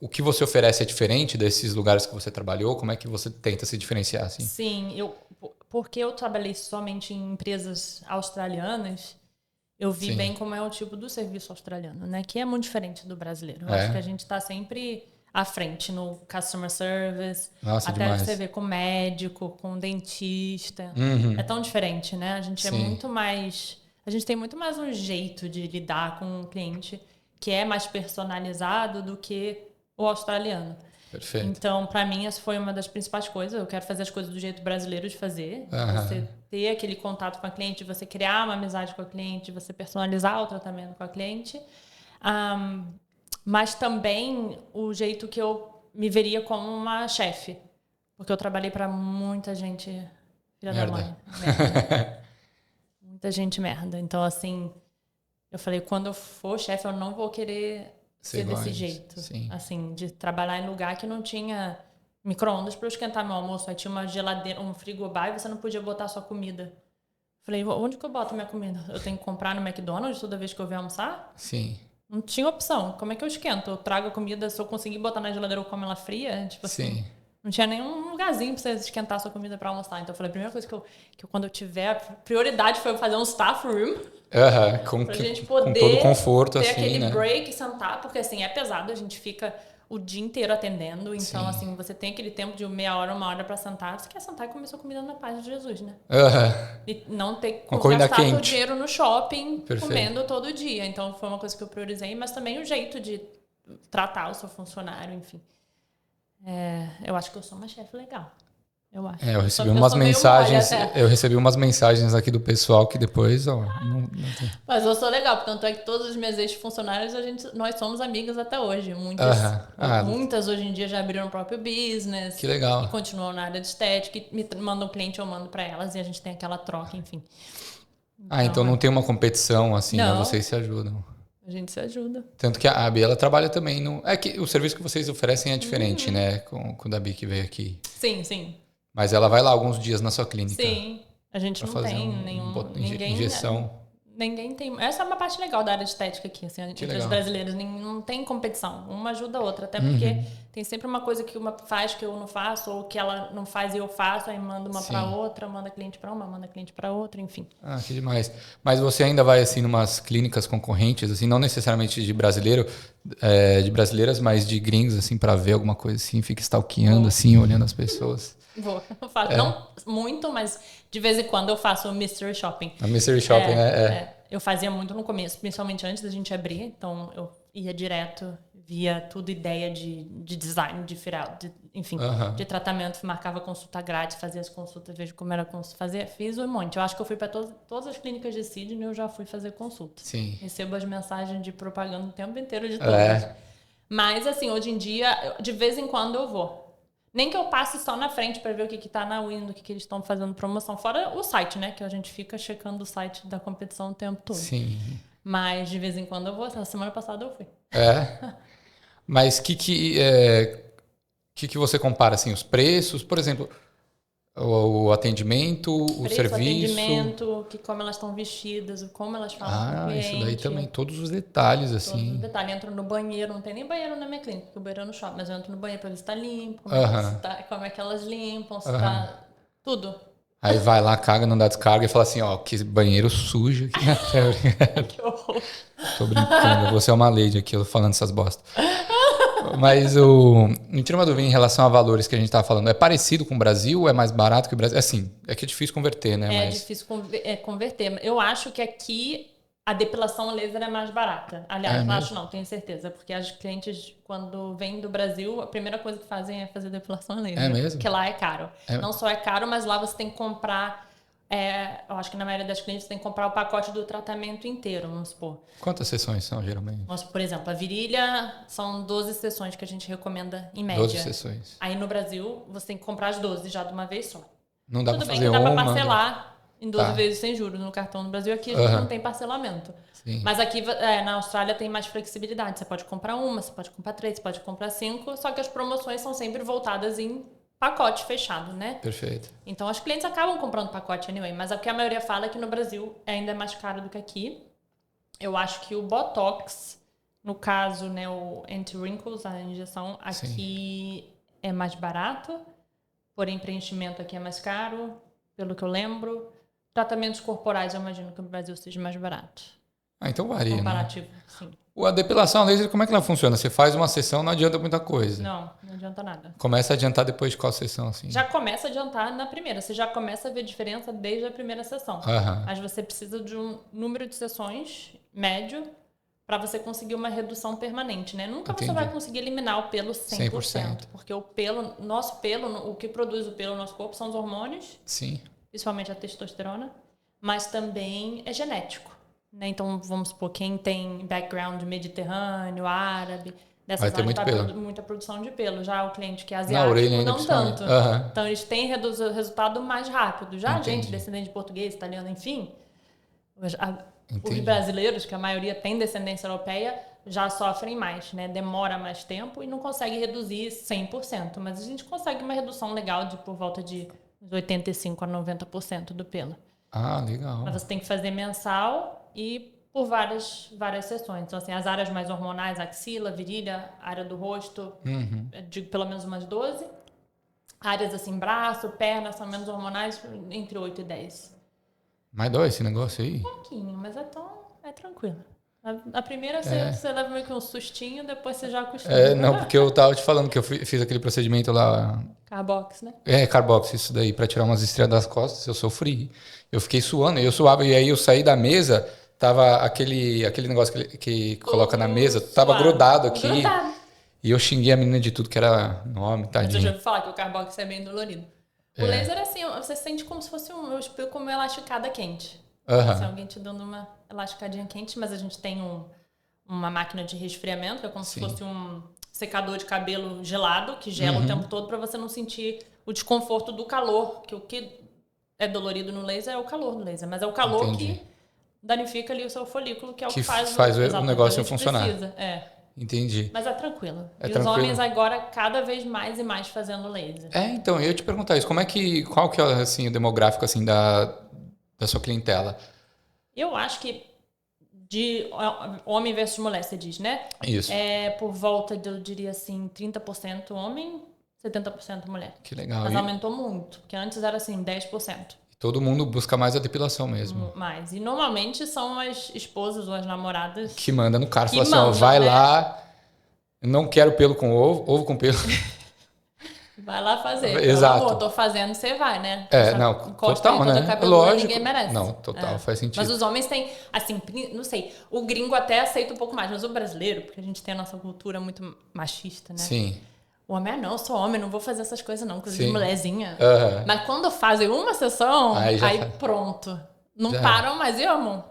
O que você oferece é diferente desses lugares que você trabalhou? Como é que você tenta se diferenciar? Assim? Sim, porque eu trabalhei somente em empresas australianas, eu vi bem como é o tipo do serviço australiano, né? Que é muito diferente do brasileiro. Eu acho que a gente está sempre à frente no customer service. Nossa, até demais. você vê com médico, com dentista. É tão diferente, né? A gente é muito mais... A gente tem muito mais um jeito de lidar com o cliente que é mais personalizado do que o australiano. Perfeito. Então, para mim, essa foi uma das principais coisas. Eu quero fazer as coisas do jeito brasileiro de fazer. Você ter aquele contato com a cliente, você criar uma amizade com a cliente, você personalizar o tratamento com a cliente. Mas também o jeito que eu me veria como uma chefe. Porque eu trabalhei para muita gente filha da mãe. Merda. Muita gente merda. Então, assim, eu falei, quando eu for chefe, eu não vou querer ser desse jeito. Assim, de trabalhar em lugar que não tinha micro-ondas para eu esquentar meu almoço. Aí tinha uma geladeira, um frigobar e você não podia botar sua comida. Falei, onde que eu boto minha comida? Eu tenho que comprar no McDonald's toda vez que eu venho almoçar? Sim. Não tinha opção. Como é que eu esquento? Eu trago a comida, se eu conseguir botar na geladeira, eu como ela fria. Tipo assim, não tinha nenhum lugarzinho pra você esquentar a sua comida pra almoçar. Então eu falei, a primeira coisa que eu quando eu tiver, a prioridade foi eu fazer um staff room. Pra gente poder com todo conforto, ter assim, aquele né? break, sentar, porque assim, é pesado, a gente fica o dia inteiro atendendo, então Sim. assim, você tem aquele tempo de meia hora, uma hora pra sentar, você quer sentar e comer sua comida na paz de Jesus, né? E não ter que gastar seu dinheiro no shopping. Perfeito. Comendo todo dia. Então foi uma coisa que eu priorizei, mas também o jeito de tratar o seu funcionário, enfim. Eu acho que eu sou uma chefe legal. Eu acho. Eu recebi umas mensagens. Eu recebi umas mensagens aqui do pessoal que depois, não tem. Mas eu sou legal, tanto é que todos os meus ex-funcionários, nós somos amigas até hoje. Muitas hoje em dia já abriram o próprio business. Que legal. E continuam na área de estética. E me mandam cliente, eu mando pra elas e a gente tem aquela troca, enfim. Então não tem uma competição assim, não. Né? Vocês se ajudam. A gente se ajuda. Tanto que a Abi, ela trabalha também no... É que o serviço que vocês oferecem é diferente, né? Com o da Bi que veio aqui. Sim. Mas ela vai lá alguns dias na sua clínica. Sim, a gente não tem injeção. Ninguém tem. Essa é uma parte legal da área de estética aqui, assim, entre os brasileiros. Não tem competição. Uma ajuda a outra. Até porque tem sempre uma coisa que uma faz que eu não faço, ou que ela não faz e eu faço, aí manda uma pra outra, manda cliente pra uma, manda cliente pra outra, enfim. Que demais. Mas você ainda vai, assim, numas clínicas concorrentes, assim, não necessariamente de brasileiro, de brasileiras, mas de gringos, assim, pra ver alguma coisa assim, fica stalkeando, assim, olhando as pessoas. Eu faço, não muito, mas de vez em quando eu faço o Mystery Shopping. A Mystery Shopping, Eu fazia muito no começo, principalmente antes da gente abrir. Então, eu ia direto, via tudo ideia de design, enfim, de tratamento. Marcava consulta grátis, fazia as consultas, vejo como era consulta. Fiz um monte. Eu acho que eu fui para todas as clínicas de Sydney, eu já fui fazer consulta. Sim. Recebo as mensagens de propaganda o tempo inteiro de todas. Mas, assim, hoje em dia, de vez em quando eu vou. Nem que eu passe só na frente para ver o que tá na Windows, o que eles estão fazendo promoção. Fora o site, né? Que a gente fica checando o site da competição o tempo todo. Sim. Mas de vez em quando eu vou. Na semana passada eu fui. Mas que você compara, assim, os preços? Por exemplo, o atendimento, o serviço? O atendimento, como elas estão vestidas, como elas falam com o cliente. Isso daí também, todos os detalhes, assim. Todos os detalhes. Entro no banheiro, não tem nem banheiro na minha clínica, porque o banheiro é no shopping, mas eu entro no banheiro para ver se está limpo, como é que elas limpam, se tá... Tudo. Aí vai lá, caga, não dá descarga e fala assim, que banheiro sujo aqui. Que horror. Tô brincando, você é uma lady aqui, eu falando essas bostas. Mas me tira uma dúvida em relação a valores que a gente estava falando. É parecido com o Brasil ou é mais barato que o Brasil? É que é difícil converter, né? É difícil converter. Eu acho que aqui a depilação a laser é mais barata. Aliás, não acho não, tenho certeza. Porque as clientes, quando vêm do Brasil, a primeira coisa que fazem é fazer depilação a laser. É mesmo? Porque lá é caro. Não só é caro, mas lá você tem que comprar... eu acho que na maioria das clientes você tem que comprar o pacote do tratamento inteiro, vamos supor. Quantas sessões são, geralmente? Por exemplo, a virilha são 12 sessões que a gente recomenda em média. 12 sessões. Aí no Brasil, você tem que comprar as 12 já de uma vez só. Não dá Tudo pra bem fazer que dá pra parcelar em 12 vezes sem juros no cartão. No Brasil, aqui a gente não tem parcelamento. Sim. Mas aqui na Austrália tem mais flexibilidade. Você pode comprar uma, você pode comprar 3, você pode comprar 5, só que as promoções são sempre voltadas em pacote fechado, né? Perfeito. Então, os clientes acabam comprando pacote anyway, mas o que a maioria fala é que no Brasil ainda é mais caro do que aqui. Eu acho que o Botox, no caso, né, o anti-wrinkles, a injeção, aqui é mais barato, porém preenchimento aqui é mais caro, pelo que eu lembro. Tratamentos corporais, eu imagino que no Brasil seja mais barato. Então varia, comparativo, né? Sim. A depilação a laser, como é que ela funciona? Você faz uma sessão, não adianta muita coisa. Não adianta nada. Começa a adiantar depois de qual sessão, assim? Já começa a adiantar na primeira. Você já começa a ver diferença desde a primeira sessão. Mas você precisa de um número de sessões médio para você conseguir uma redução permanente, né? Nunca você vai conseguir eliminar o pelo 100%. Porque o pelo, nosso pelo, o que produz o pelo no nosso corpo são os hormônios. Sim. Principalmente a testosterona. Mas também é genético. Né? Então, vamos supor, quem tem background mediterrâneo, árabe, dessas áreas vai muita produção de pelo. Já o cliente que é asiático, orelha, não tanto. Então, eles têm o resultado mais rápido. Já a gente, descendente de português, italiano, enfim, os brasileiros, que a maioria tem descendência europeia, já sofrem mais, né? Demora mais tempo e não consegue reduzir 100%. Mas a gente consegue uma redução legal de por volta de 85% a 90% do pelo. Legal. Mas você tem que fazer mensal e por várias sessões. Então, assim, as áreas mais hormonais, axila, virilha, área do rosto, de pelo menos umas 12. Áreas, assim, braço, perna, são menos hormonais, entre 8 e 10. Mais dói esse negócio aí? Um pouquinho, mas é tranquilo. A primeira você leva meio que um sustinho, depois você já acostuma. Não, porque eu tava te falando que eu fiz aquele procedimento lá... Carbox, né? Carbox, isso daí, pra tirar umas estrias das costas, eu sofri. Eu fiquei suando, eu suava, e aí eu saí da mesa, tava aquele negócio que coloca na mesa, tava grudado aqui. Grudado. E eu xinguei a menina de tudo que era nome, tadinho. Mas eu já ouvi falar que o Carbox é bem dolorido. O laser, assim, você sente como se fosse eu explico como uma elasticada quente. Assim, alguém te dando uma elasticadinha quente, mas a gente tem uma máquina de resfriamento, que é como se fosse um secador de cabelo gelado, que gela o tempo todo, para você não sentir o desconforto do calor, que o que é dolorido no laser é o calor do laser, mas é o calor que danifica ali o seu folículo, que é o que faz o negócio funcionar. Precisa. Entendi. Mas é tranquilo. Os homens agora cada vez mais e mais fazendo laser. Então, eu ia te perguntar isso, qual que é assim, o demográfico assim, da sua clientela? Eu acho que de homem versus mulher, você diz, né? Isso. Por volta de, eu diria assim, 30% homem, 70% mulher. Que legal. Mas aumentou muito, porque antes era assim, 10%. Todo mundo busca mais a depilação mesmo. Mais. E normalmente são as esposas ou as namoradas... Que manda no cara. Fala assim, vai lá, eu não quero pelo com ovo com pelo. Vai lá fazer. Exato. Pelo amor, tô fazendo, você vai, né? Total, né? Lógico. Ninguém merece. Não, total, faz sentido. Mas os homens têm, assim, não sei, o gringo até aceita um pouco mais, mas o brasileiro, porque a gente tem a nossa cultura muito machista, né? Sim. O homem, não, eu sou homem, não vou fazer essas coisas não, inclusive mulherzinha. Mas quando fazem uma sessão, aí pronto. Não param mais e amam.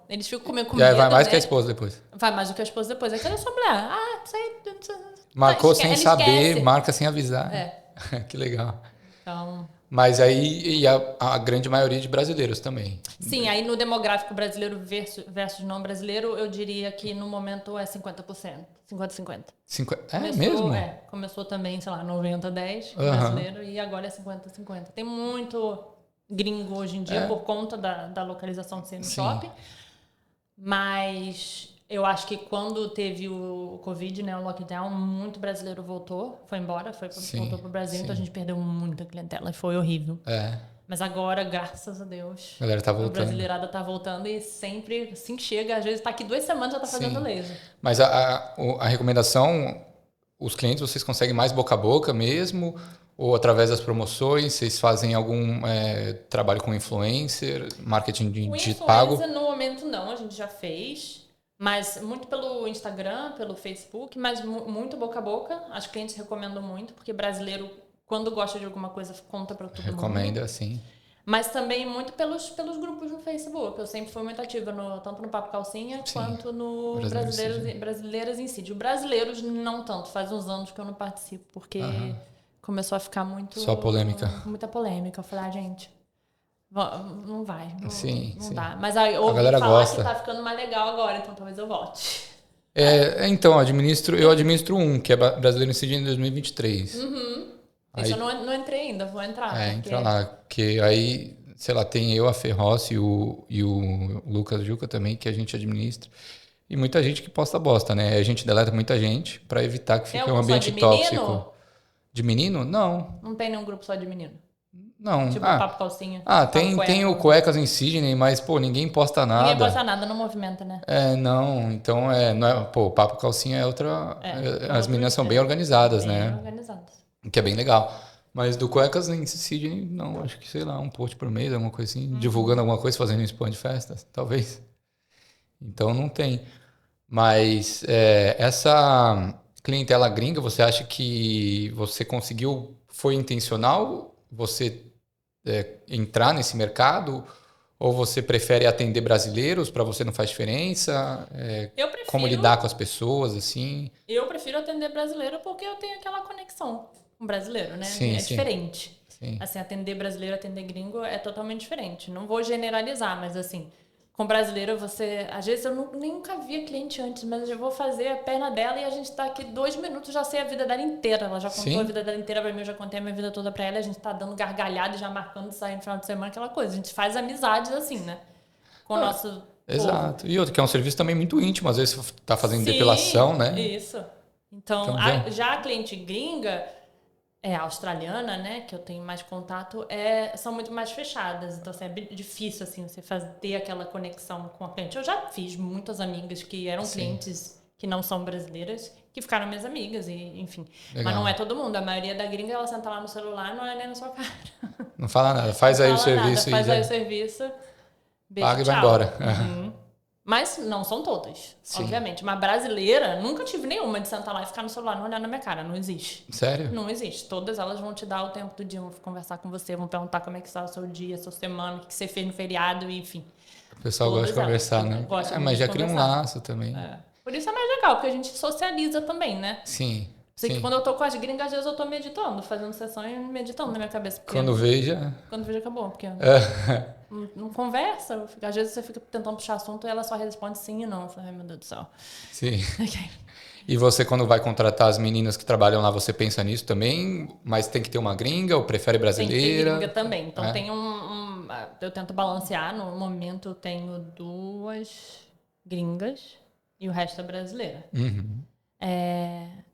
Eles ficam comigo com medo, vai mais que a esposa depois. Vai mais do que a esposa depois. Cadê a sua mulher? Isso aí... Marcou sem saber, marca sem avisar. Que legal. Então... Mas aí a grande maioria de brasileiros também. Sim, aí no demográfico brasileiro versus não brasileiro, eu diria que no momento é 50%. 50-50. Mesmo? Começou também, sei lá, 90-10 brasileiro e agora é 50-50. Tem muito gringo hoje em dia por conta da localização de ser no shopping. Mas eu acho que quando teve o Covid, né, o lockdown, muito brasileiro voltou, foi embora, voltou pro Brasil, então a gente perdeu muita clientela e foi horrível. Mas agora, graças a Deus, a galera tá voltando. A brasileirada tá voltando e sempre, assim chega, às vezes tá aqui 2 semanas já tá fazendo laser. Mas a recomendação, os clientes, vocês conseguem mais boca a boca mesmo? Ou através das promoções, vocês fazem algum trabalho com influencer, marketing de pago? No momento não, a gente já fez. Mas muito pelo Instagram, pelo Facebook, mas muito boca a boca. As clientes recomendam muito, porque brasileiro, quando gosta de alguma coisa, conta para todo mundo. Recomenda, sim. Mas também muito pelos grupos no Facebook. Eu sempre fui muito ativa, tanto no Papo Calcinha, quanto no Brasileiras Incide. O Brasileiros não tanto, faz uns anos que eu não participo, porque começou a ficar muito... Só polêmica. Muita polêmica. Eu falei, gente... Não vai, não dá. Mas a galera gosta. Que tá ficando mais legal agora, então talvez eu volte. Então, eu administro que é Brasileiro Incide em 2023. Aí, eu não entrei ainda, vou entrar. Entra lá, que aí, sei lá, tem eu, a Ferroce e o Lucas Juca também, que a gente administra. E muita gente que posta bosta, né? A gente deleta muita gente para evitar que fique um ambiente tóxico. De menino? Não. Não tem nenhum grupo só de menino? Não. Tipo Papo Calcinha. Tem o Cuecas em Sydney, mas, ninguém posta nada. Ninguém posta nada, não movimenta, né? Não. Então, não é, Papo Calcinha é outra... as meninas são bem organizadas, né? Bem organizadas. Que é bem legal. Mas do Cuecas em Sydney, não. Acho que, sei lá, um post por mês, alguma coisa assim. Divulgando alguma coisa, fazendo um spam de festas, talvez. Então, não tem. Mas essa clientela gringa, você acha que você conseguiu... Foi intencional você entrar nesse mercado? Ou você prefere atender brasileiros, para você não faz diferença? Eu prefiro, como lidar com as pessoas, assim? Eu prefiro atender brasileiro porque eu tenho aquela conexão com brasileiro, né? Sim, diferente. Sim. Assim, atender brasileiro, atender gringo é totalmente diferente. Não vou generalizar, mas assim, com brasileiro você... Às vezes eu nunca vi a cliente antes, mas eu vou fazer a perna dela e a gente tá aqui 2 minutos, já sei a vida dela inteira. Ela já contou a vida dela inteira pra mim, eu já contei a minha vida toda pra ela. A gente tá dando gargalhada e já marcando de sair no final de semana, aquela coisa. A gente faz amizades assim, né? Com o nosso Exato. E outro, que é um serviço também muito íntimo. Às vezes você tá fazendo depilação, né? Isso. Então, já a cliente gringa, australiana, né, que eu tenho mais contato, são muito mais fechadas. Então, assim, é difícil, assim, você ter aquela conexão com a cliente. Eu já fiz muitas amigas que eram clientes que não são brasileiras, que ficaram minhas amigas, e enfim. Legal. Mas não é todo mundo. A maioria da gringa, ela senta lá no celular, não é nem na sua cara. Não fala nada. Faz aí o serviço. Faz aí o serviço. Beijo, paga e tchau. vai embora. Uhum. Mas não são todas, obviamente. Mas brasileira, nunca tive nenhuma de sentar lá e ficar no celular não olhar na minha cara. Não existe. Sério? Não existe. Todas elas vão te dar o tempo do dia, vão conversar com você, vão perguntar como é que está o seu dia, a sua semana, o que você fez no feriado, enfim. O pessoal gosta de conversar, né? Mas já cria um laço também. Por isso é mais legal, porque a gente socializa também, né? Sim. Sei que quando eu tô com as gringas, às vezes eu tô meditando, fazendo sessão e meditando na minha cabeça. Quando veja... Quando veja, acabou. Porque não conversa. Às vezes você fica tentando puxar assunto e ela só responde sim e não. Eu falo, ai, meu Deus do céu. Sim. E você, quando vai contratar as meninas que trabalham lá, você pensa nisso também? Mas tem que ter uma gringa ou prefere brasileira? Tem que ter gringa também. Então tem eu tento balancear. No momento eu tenho 2 gringas e o resto é brasileira. Uhum.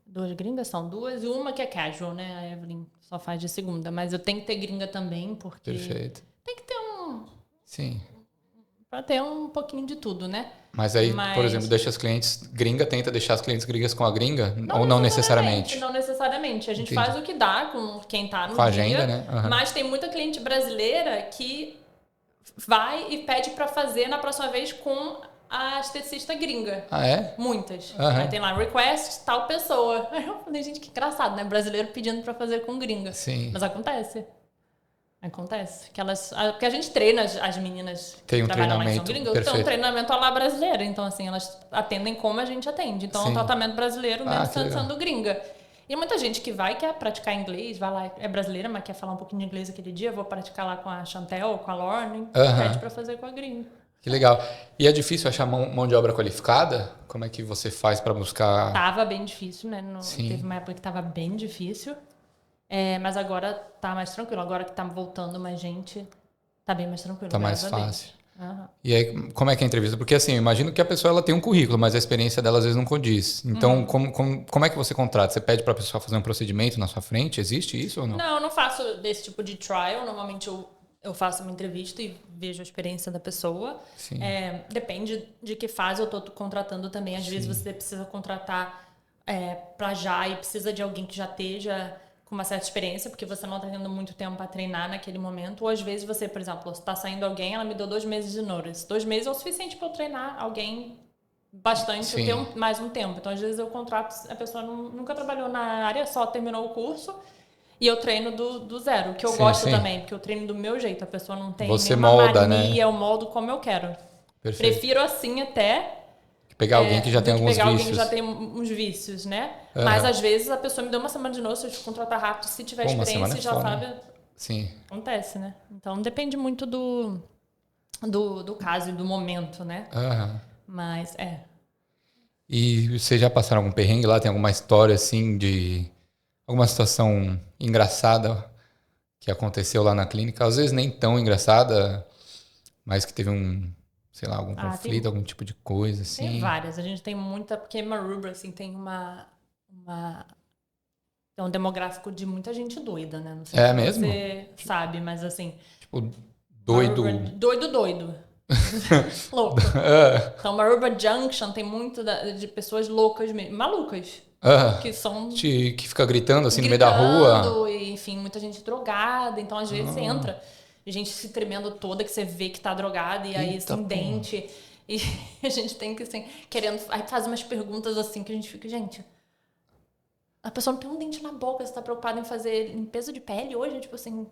2 gringas são 2 e uma que é casual, né? A Evelyn só faz de segunda. Mas eu tenho que ter gringa também, porque... Perfeito. Tem que ter Sim. Pra ter um pouquinho de tudo, né? Mas aí, por exemplo, deixa as clientes gringa, tenta deixar as clientes gringas com a gringa? Ou não necessariamente? Não necessariamente. A gente faz o que dá com quem tá no dia. Com a agenda, né? Uhum. Mas tem muita cliente brasileira que vai e pede pra fazer na próxima vez com a esteticista gringa. Ah, é? Muitas. Aí tem lá, request, tal pessoa. Aí eu falei, gente, que engraçado, né? Brasileiro pedindo pra fazer com gringa. Sim. Mas acontece. Porque a gente treina as meninas que trabalham lá em São Gringo. Tem um treinamento lá brasileiro. Então, assim, elas atendem como a gente atende. Então, é um tratamento brasileiro mesmo sendo gringa. E muita gente que quer praticar inglês, vai lá, é brasileira, mas quer falar um pouquinho de inglês aquele dia, vou praticar lá com a Chantel, com a Lorne, pede pra fazer com a gringa. Que legal. E é difícil achar mão de obra qualificada? Como é que você faz para buscar? Tava bem difícil, né? Teve uma época que tava bem difícil. Mas agora tá mais tranquilo. Agora que tá voltando mais gente, tá bem mais tranquilo. Tá mais fácil. Uhum. E aí, como é que é a entrevista? Porque assim, eu imagino que a pessoa ela tem um currículo, mas a experiência dela às vezes não condiz. Então, como é que você contrata? Você pede pra pessoa fazer um procedimento na sua frente? Existe isso ou não? Não, eu não faço desse tipo de trial. Normalmente eu faço uma entrevista e vejo a experiência da pessoa. Sim. Depende de que fase eu tô contratando também. Às vezes você precisa contratar pra já e precisa de alguém que já esteja com uma certa experiência, porque você não está tendo muito tempo para treinar naquele momento. Ou às vezes você, por exemplo, está saindo alguém, ela me deu 2 meses de notice. 2 meses é o suficiente para eu treinar alguém bastante, eu ter mais um tempo. Então, às vezes eu contrato, a pessoa nunca trabalhou na área, só terminou o curso e eu treino do zero, que eu gosto também, porque eu treino do meu jeito. A pessoa não tem nenhuma molda, mania, né? Eu moldo como eu quero. Perfeito. Prefiro assim até... Pegar alguém que já tem alguns vícios. Pegar alguém que já tem uns vícios, né? Mas às vezes a pessoa me deu uma semana de novo, eu te contratar rápido, se tiver experiência e já sabe. Sim. Acontece, né? Então depende muito do caso e do momento, né? Mas E vocês já passaram algum perrengue lá? Tem alguma história assim de alguma situação engraçada que aconteceu lá na clínica? Às vezes nem tão engraçada, mas que teve sei lá, algum conflito, algum tipo de coisa, assim. Tem várias. A gente tem muita... Porque Maruba, assim, tem tem um demográfico de muita gente doida, né? Não sei se mesmo? você sabe, mas assim... Tipo, doido... Doido. Louco. Então, Maruba Junction tem muito de pessoas loucas mesmo. Malucas. Que são... Que fica gritando, assim, no meio da rua. E, enfim, muita gente drogada. Então, às vezes, você entra... Gente se tremendo toda, que você vê que tá drogada, e aí sem dente. E a gente tem que, assim, querendo... Aí faz umas perguntas assim que a gente fica, gente... A pessoa não tem um dente na boca, você tá preocupada em fazer limpeza de pele hoje? Tipo assim...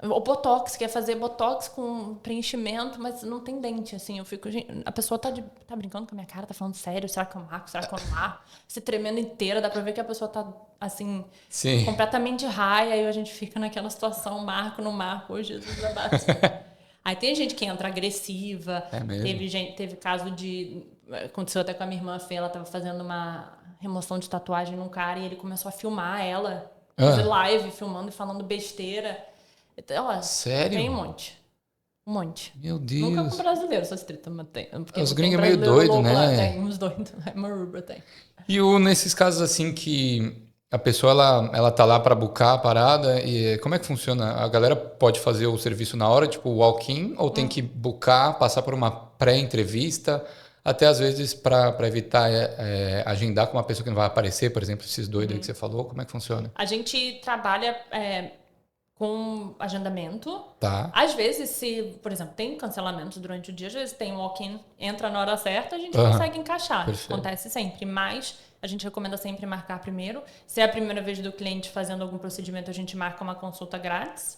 O Botox, quer fazer Botox com preenchimento, mas não tem dente, assim. Eu fico, gente, a pessoa tá brincando com a minha cara, tá falando sério, será que eu marco, será que eu não marco? Se tremendo inteira, dá pra ver que a pessoa tá, assim, completamente high, aí a gente fica naquela situação, marco, não marco, hoje Jesus abate. Aí tem gente que entra agressiva, teve caso de... Aconteceu até com a minha irmã Fê, ela tava fazendo uma remoção de tatuagem num cara e ele começou a filmar ela, fazer live, filmando e falando besteira. Então, Sério? Tem um monte. Um monte. Meu Deus. Nunca com brasileiro, sou estrita, mas tem. Os gringos é meio doido, né? Tem uns doidos. Maruba tem. E nesses casos assim que a pessoa ela tá lá para bucar a parada e como é que funciona? A galera pode fazer o serviço na hora, tipo walk-in, ou tem que bucar, passar por uma pré-entrevista, até às vezes para evitar agendar com uma pessoa que não vai aparecer, por exemplo, esses doidos aí que você falou, como é que funciona? A gente trabalha com agendamento. Tá. Às vezes, se, por exemplo, tem cancelamentos durante o dia, às vezes tem um walk-in, entra na hora certa, a gente consegue encaixar. Perfeito. Acontece sempre, mas a gente recomenda sempre marcar primeiro. Se é a primeira vez do cliente fazendo algum procedimento, a gente marca uma consulta grátis.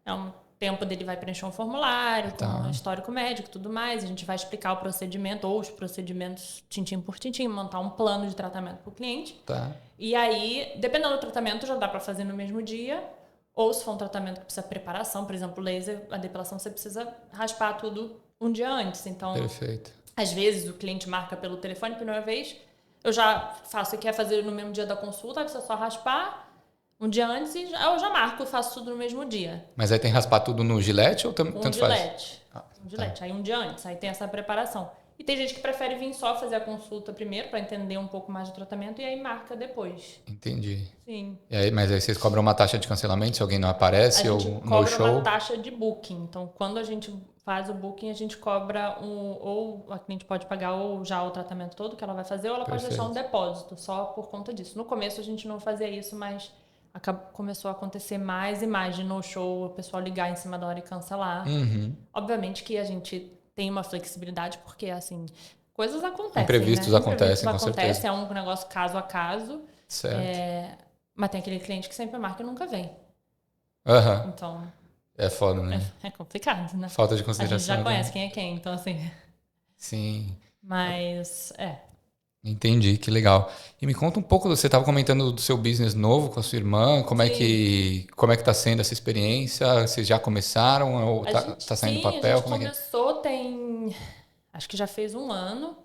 É um tempo dele vai preencher um formulário com um histórico médico e tudo mais. A gente vai explicar o procedimento ou os procedimentos tintim por tintim, montar um plano de tratamento para o cliente. Tá. E aí, dependendo do tratamento, já dá para fazer no mesmo dia. Ou se for um tratamento que precisa de preparação, por exemplo, laser, a depilação, você precisa raspar tudo um dia antes. Então, perfeito. Às vezes o cliente marca pelo telefone a primeira vez, eu já faço, quer fazer no mesmo dia da consulta, aí você só raspar um dia antes e eu já marco, faço tudo no mesmo dia. Mas aí tem que raspar tudo no Gillette ou tanto faz? Um Gillette, aí um dia antes, aí tem essa preparação. E tem gente que prefere vir só fazer a consulta primeiro para entender um pouco mais do tratamento e aí marca depois. Entendi. Sim. E aí, mas aí vocês cobram uma taxa de cancelamento se alguém não aparece ou no show? A gente cobra uma taxa de booking. Então, quando a gente faz o booking, a gente cobra ou a cliente pode pagar ou já o tratamento todo que ela vai fazer ou ela pode deixar um depósito só por conta disso. No começo a gente não fazia isso, mas começou a acontecer mais e mais de no show, o pessoal ligar em cima da hora e cancelar. Obviamente que a gente tem uma flexibilidade, porque, assim, coisas acontecem, Imprevistos acontecem, com certeza. É um negócio caso a caso. Certo. Mas tem aquele cliente que sempre marca e nunca vem. Então... É foda, né? É complicado, né? Falta de consideração. A gente já conhece quem é quem, então, assim... Sim. Mas, Entendi, que legal. E me conta um pouco, você estava comentando do seu business novo com a sua irmã, como é que está sendo essa experiência? Vocês já começaram ou tá saindo papel? A gente começou tem, acho que já fez um ano.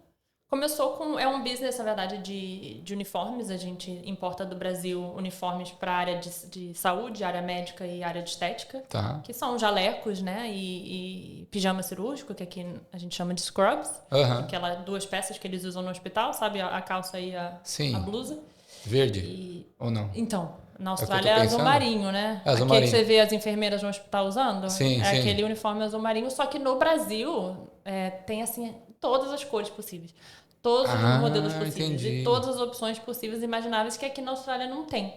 Começou com, é um business, na verdade, de uniformes. A gente importa do Brasil uniformes para a área de saúde, área médica e área de estética, que são jalecos, né, e pijama cirúrgico, que aqui a gente chama de scrubs, aquelas 2 peças que eles usam no hospital, sabe, a calça e a blusa. Verde ou não? Então, na Austrália é azul marinho, né? Azul marinho. Que você vê as enfermeiras no hospital usando, aquele uniforme azul marinho, só que no Brasil tem, assim, todas as cores possíveis. Todos os modelos possíveis e todas as opções possíveis e imagináveis que aqui na Austrália não tem.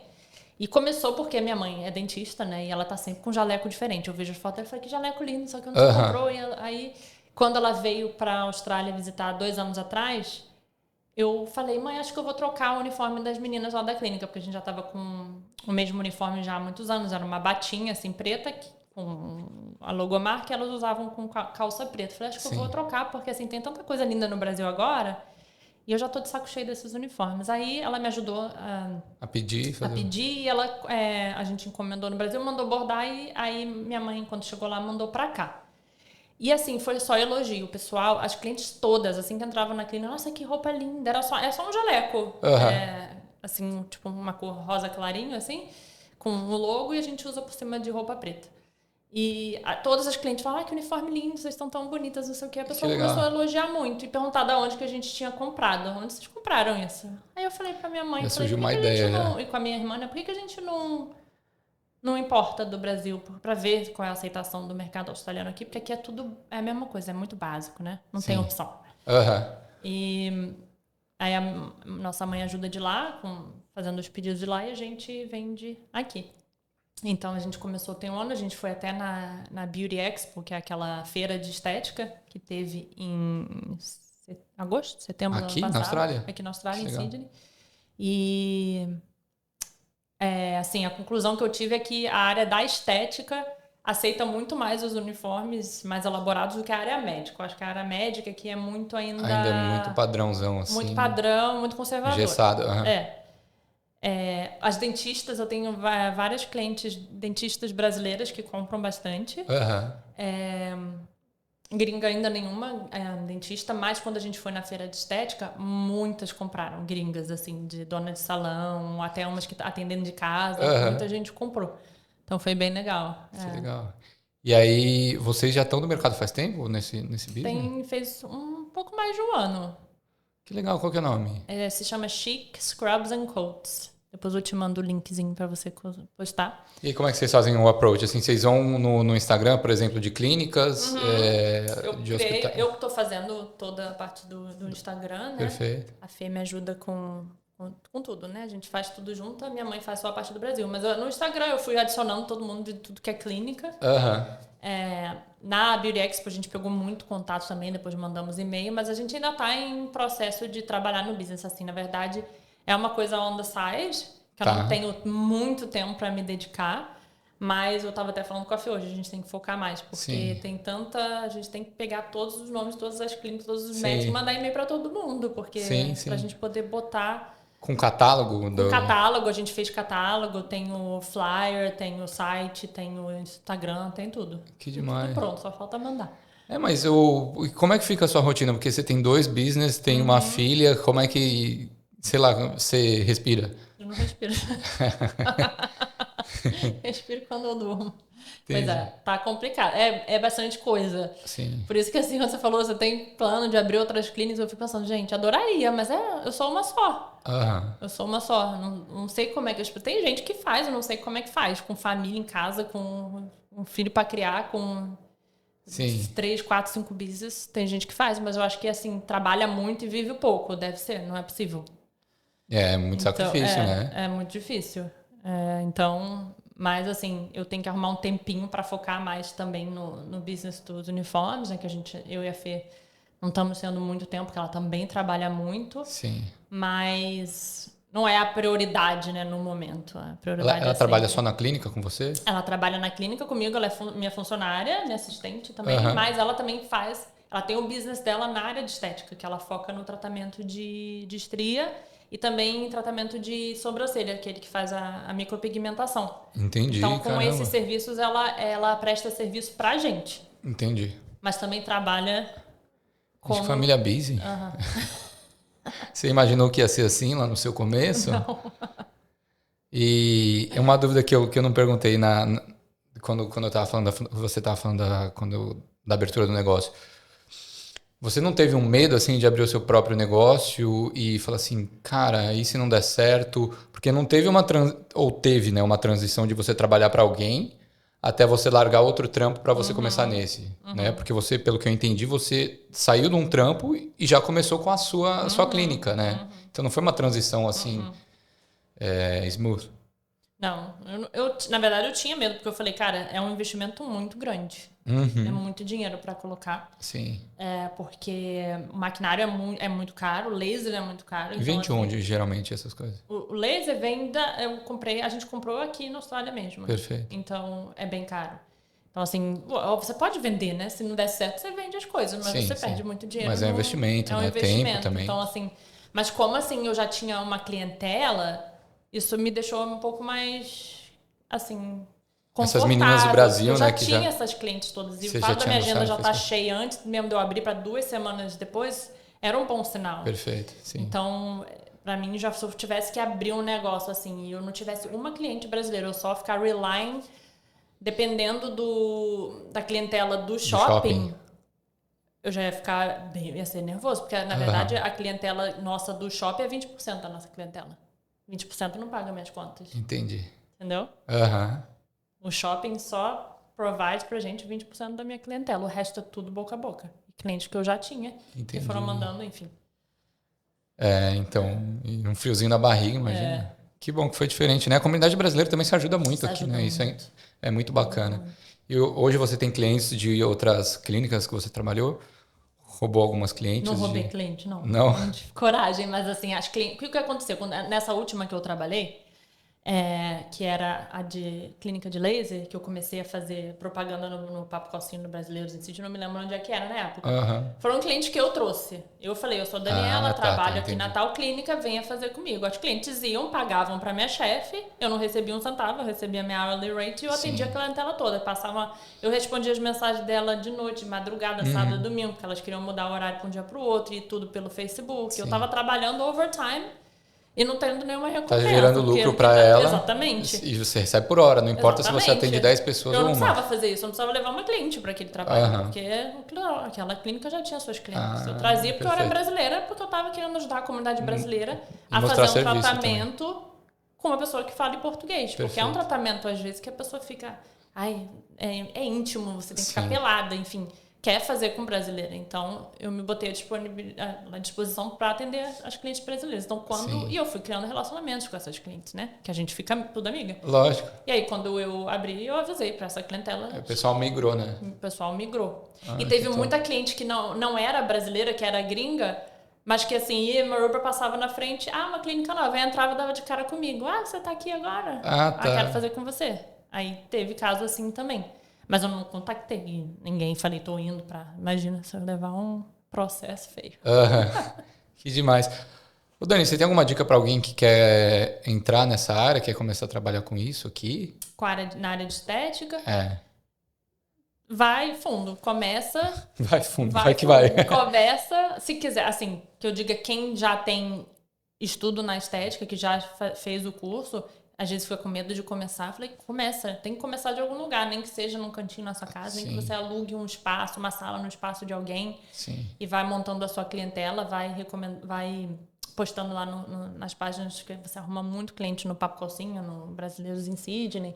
E começou porque minha mãe é dentista, né? E ela tá sempre com jaleco diferente. Eu vejo as fotos e falei, que jaleco lindo, só que eu não comprou. E aí, quando ela veio pra Austrália visitar 2 anos atrás, eu falei, mãe, acho que eu vou trocar o uniforme das meninas lá da clínica, porque a gente já tava com o mesmo uniforme já há muitos anos. Era uma batinha, assim, preta, com a logomarca, e elas usavam com calça preta. Falei, acho que eu vou trocar, porque, assim, tem tanta coisa linda no Brasil agora... E eu já tô de saco cheio desses uniformes. Aí ela me ajudou a pedir. E a gente encomendou no Brasil, mandou bordar. E aí minha mãe, quando chegou lá, mandou pra cá. E assim, foi só elogio. O pessoal, as clientes todas, assim que entravam na clínica, nossa, que roupa linda. É só um jaleco. Assim, tipo uma cor rosa clarinho, assim, com o logo. E a gente usa por cima de roupa preta. E todas as clientes falam, que uniforme lindo, vocês estão tão bonitas, não sei o que. A pessoa começou a elogiar muito e perguntar de onde que a gente tinha comprado. Onde vocês compraram isso? Aí eu falei pra minha mãe, surgiu uma ideia, e com a minha irmã, né, por que a gente não importa do Brasil pra ver qual é a aceitação do mercado australiano aqui? Porque aqui é a mesma coisa, é muito básico, né? Não tem opção. E aí a nossa mãe ajuda de lá, fazendo os pedidos de lá, e a gente vende aqui. Então, a gente começou tem um ano, a gente foi até na Beauty Expo, que é aquela feira de estética que teve em setembro do ano passado. Aqui na Austrália? Aqui na Austrália, em Sydney. E, assim, a conclusão que eu tive é que a área da estética aceita muito mais os uniformes mais elaborados do que a área médica. Eu acho que a área médica aqui é muito ainda é muito padrãozão, assim. Muito padrão, muito conservador. Engessado. As dentistas, eu tenho várias clientes dentistas brasileiras que compram bastante. Gringa ainda nenhuma dentista, mas quando a gente foi na feira de estética, muitas compraram gringas, assim, de dona de salão, até umas que atendendo de casa, muita gente comprou. Então foi bem legal. Que legal. E aí, vocês já estão no mercado faz tempo nesse business? Fez um pouco mais de um ano. Que legal, qual que é o nome? Se chama Chic Scrubs and Coats. Depois eu te mando o linkzinho para você postar. E como é que vocês fazem o approach? Assim, vocês vão no Instagram, por exemplo, de clínicas, de hospitais? Eu que estou fazendo toda a parte do Instagram, né? Perfeito. A Fê me ajuda com tudo, né? A gente faz tudo junto, a minha mãe faz só a parte do Brasil. Mas no Instagram eu fui adicionando todo mundo de tudo que é clínica. Na Beauty Expo a gente pegou muito contato também, depois mandamos e-mail, mas a gente ainda está em processo de trabalhar no business, assim, na verdade é uma coisa on the side, que eu não tenho muito tempo para me dedicar, mas eu estava até falando com a Fê hoje, a gente tem que focar mais, porque a gente tem que pegar todos os nomes, todas as clínicas, todos os médicos e mandar e-mail para todo mundo, porque pra gente poder botar... Com catálogo? Com catálogo, a gente fez catálogo, tem o flyer, tem o site, tem o Instagram, tem tudo. Que demais. Tudo pronto, só falta mandar. Mas como é que fica a sua rotina? Porque você tem 2 business, tem uma filha, como é que, sei lá, você respira? Eu não respiro. Respiro quando eu durmo. Entendi. Pois é, tá complicado. É bastante coisa. Sim. Por isso que assim, quando você falou, você tem plano de abrir outras clínicas, eu fico pensando, gente, adoraria, mas eu sou uma só. Eu sou uma só. Não sei como é que... Tem gente que faz, eu não sei como é que faz. Com família em casa, com um filho pra criar, com 3, 4, 5 business. Tem gente que faz, mas eu acho que assim, trabalha muito e vive pouco. Deve ser, não é possível. É muito sacrifício, né? É muito difícil. Então... Mas, assim, eu tenho que arrumar um tempinho para focar mais também no business dos uniformes, né? Que eu e a Fê não estamos tendo muito tempo, porque ela também trabalha muito. Sim. Mas não é a prioridade, né, no momento. A prioridade ela trabalha só na clínica com você? Ela trabalha na clínica comigo, ela é minha funcionária, minha assistente também, mas ela também faz... Ela tem o business dela na área de estética, que ela foca no tratamento de estria e também em tratamento de sobrancelha, aquele que faz a micropigmentação. Entendi, então, com esses serviços, ela presta serviço pra gente. Entendi. Mas também trabalha com... De família busy. Você imaginou que ia ser assim lá no seu começo? Não. E é uma dúvida que eu não perguntei quando eu tava falando, você estava falando da abertura do negócio. Você não teve um medo, assim, de abrir o seu próprio negócio e falar assim, cara, e se não der certo? Porque não teve teve, né, uma transição de você trabalhar para alguém até você largar outro trampo para você começar nesse, né? Porque você, pelo que eu entendi, você saiu de um trampo e já começou com a sua clínica, né? Então não foi uma transição, assim, smooth. Não, na verdade eu tinha medo, porque eu falei, cara, é um investimento muito grande. É muito dinheiro para colocar. Sim. Porque o maquinário é muito caro, o laser é muito caro. E vem de onde, geralmente, essas coisas? O laser vem a gente comprou aqui na Austrália mesmo. Perfeito. Então, é bem caro. Então, assim, você pode vender, né? Se não der certo, você vende as coisas, mas você perde muito dinheiro. Mas é um investimento, né? Tempo também. Então, assim, mas como assim eu já tinha uma clientela, isso me deixou um pouco mais, assim... Essas meninas do Brasil, eu né? Eu tinha essas clientes todas. E o Você fato da minha agenda já tá cheia antes mesmo de eu abrir para 2 semanas depois, era um bom sinal. Perfeito, sim. Então, para mim, se eu tivesse que abrir um negócio assim e eu não tivesse uma cliente brasileira, eu só ficar relying, dependendo da clientela do shopping, eu já ia ser nervoso. Porque, na verdade, a clientela nossa do shopping é 20% da nossa clientela. 20% não paga minhas contas. Entendi. Entendeu? O shopping só provide pra gente 20% da minha clientela. O resto é tudo boca a boca. Clientes que eu já tinha. Entendi. Que foram mandando, enfim. Então, um friozinho na barriga, imagina. Que bom que foi diferente, né? A comunidade brasileira também se ajuda muito aqui, né? Isso é muito bacana. E hoje você tem clientes de outras clínicas que você trabalhou? Roubou algumas clientes? Não roubei cliente, não. Não? Não tive coragem, mas assim, as clientes... O que aconteceu? Nessa última que eu trabalhei, que era a de clínica de laser, que eu comecei a fazer propaganda no Papo Calcinho do Brasileiros em Sítio, não me lembro onde é que era na época. Foram clientes que eu trouxe. Eu falei, eu sou Daniela, trabalho aqui na tal clínica, venha fazer comigo. As clientes iam, pagavam para minha chefe, eu não recebia um centavo, eu recebia minha hourly rate e eu atendia a clientela toda. Eu respondia as mensagens dela de noite, de madrugada, sábado, domingo, porque elas queriam mudar o horário de um dia para o outro e tudo pelo Facebook. Eu estava trabalhando overtime. E não tendo nenhuma recompensa. Tá gerando lucro para ela. Exatamente. E você recebe por hora, não importa se você atende 10 pessoas ou uma. Eu não precisava fazer isso, eu não precisava levar uma cliente para aquele trabalho, porque aquela clínica já tinha suas clientes. Eu trazia porque eu era brasileira, porque eu estava querendo ajudar a comunidade brasileira a fazer um tratamento também com uma pessoa que fala em português. Perfeito. Porque é um tratamento, às vezes, que a pessoa fica... é íntimo, você tem que ficar pelada, enfim... Quer fazer com brasileira. Então, eu me botei à disposição para atender as clientes brasileiras. Então, e eu fui criando relacionamentos com essas clientes, né? Que a gente fica tudo amiga. Lógico. E aí, quando eu abri, eu avisei para essa clientela. O pessoal migrou, né? O pessoal migrou. E teve muita cliente que não era brasileira, que era gringa, mas que assim, ia, meu Uber passava na frente, uma clínica nova. Aí entrava e dava de cara comigo. Você tá aqui agora? Quero fazer com você. Aí teve caso assim também. Mas eu não contactei ninguém. Falei, tô indo pra... Imagina se eu levar um processo feio. Que demais. Ô Dani, você tem alguma dica para alguém que quer entrar nessa área, quer começar a trabalhar com isso aqui? Na área de estética? Vai fundo. Começa... Vai fundo, vai que vai. Começa, se quiser. Assim, que eu diga quem já tem estudo na estética, que já fez o curso... Às vezes fica com medo de começar. Eu falei, tem que começar de algum lugar, nem que seja num cantinho na sua casa, nem que você alugue um espaço, uma sala no espaço de alguém. Sim. E vai montando a sua clientela, vai postando lá nas páginas que você arruma muito cliente no Papo Calcinha, no Brasileiros em Sydney.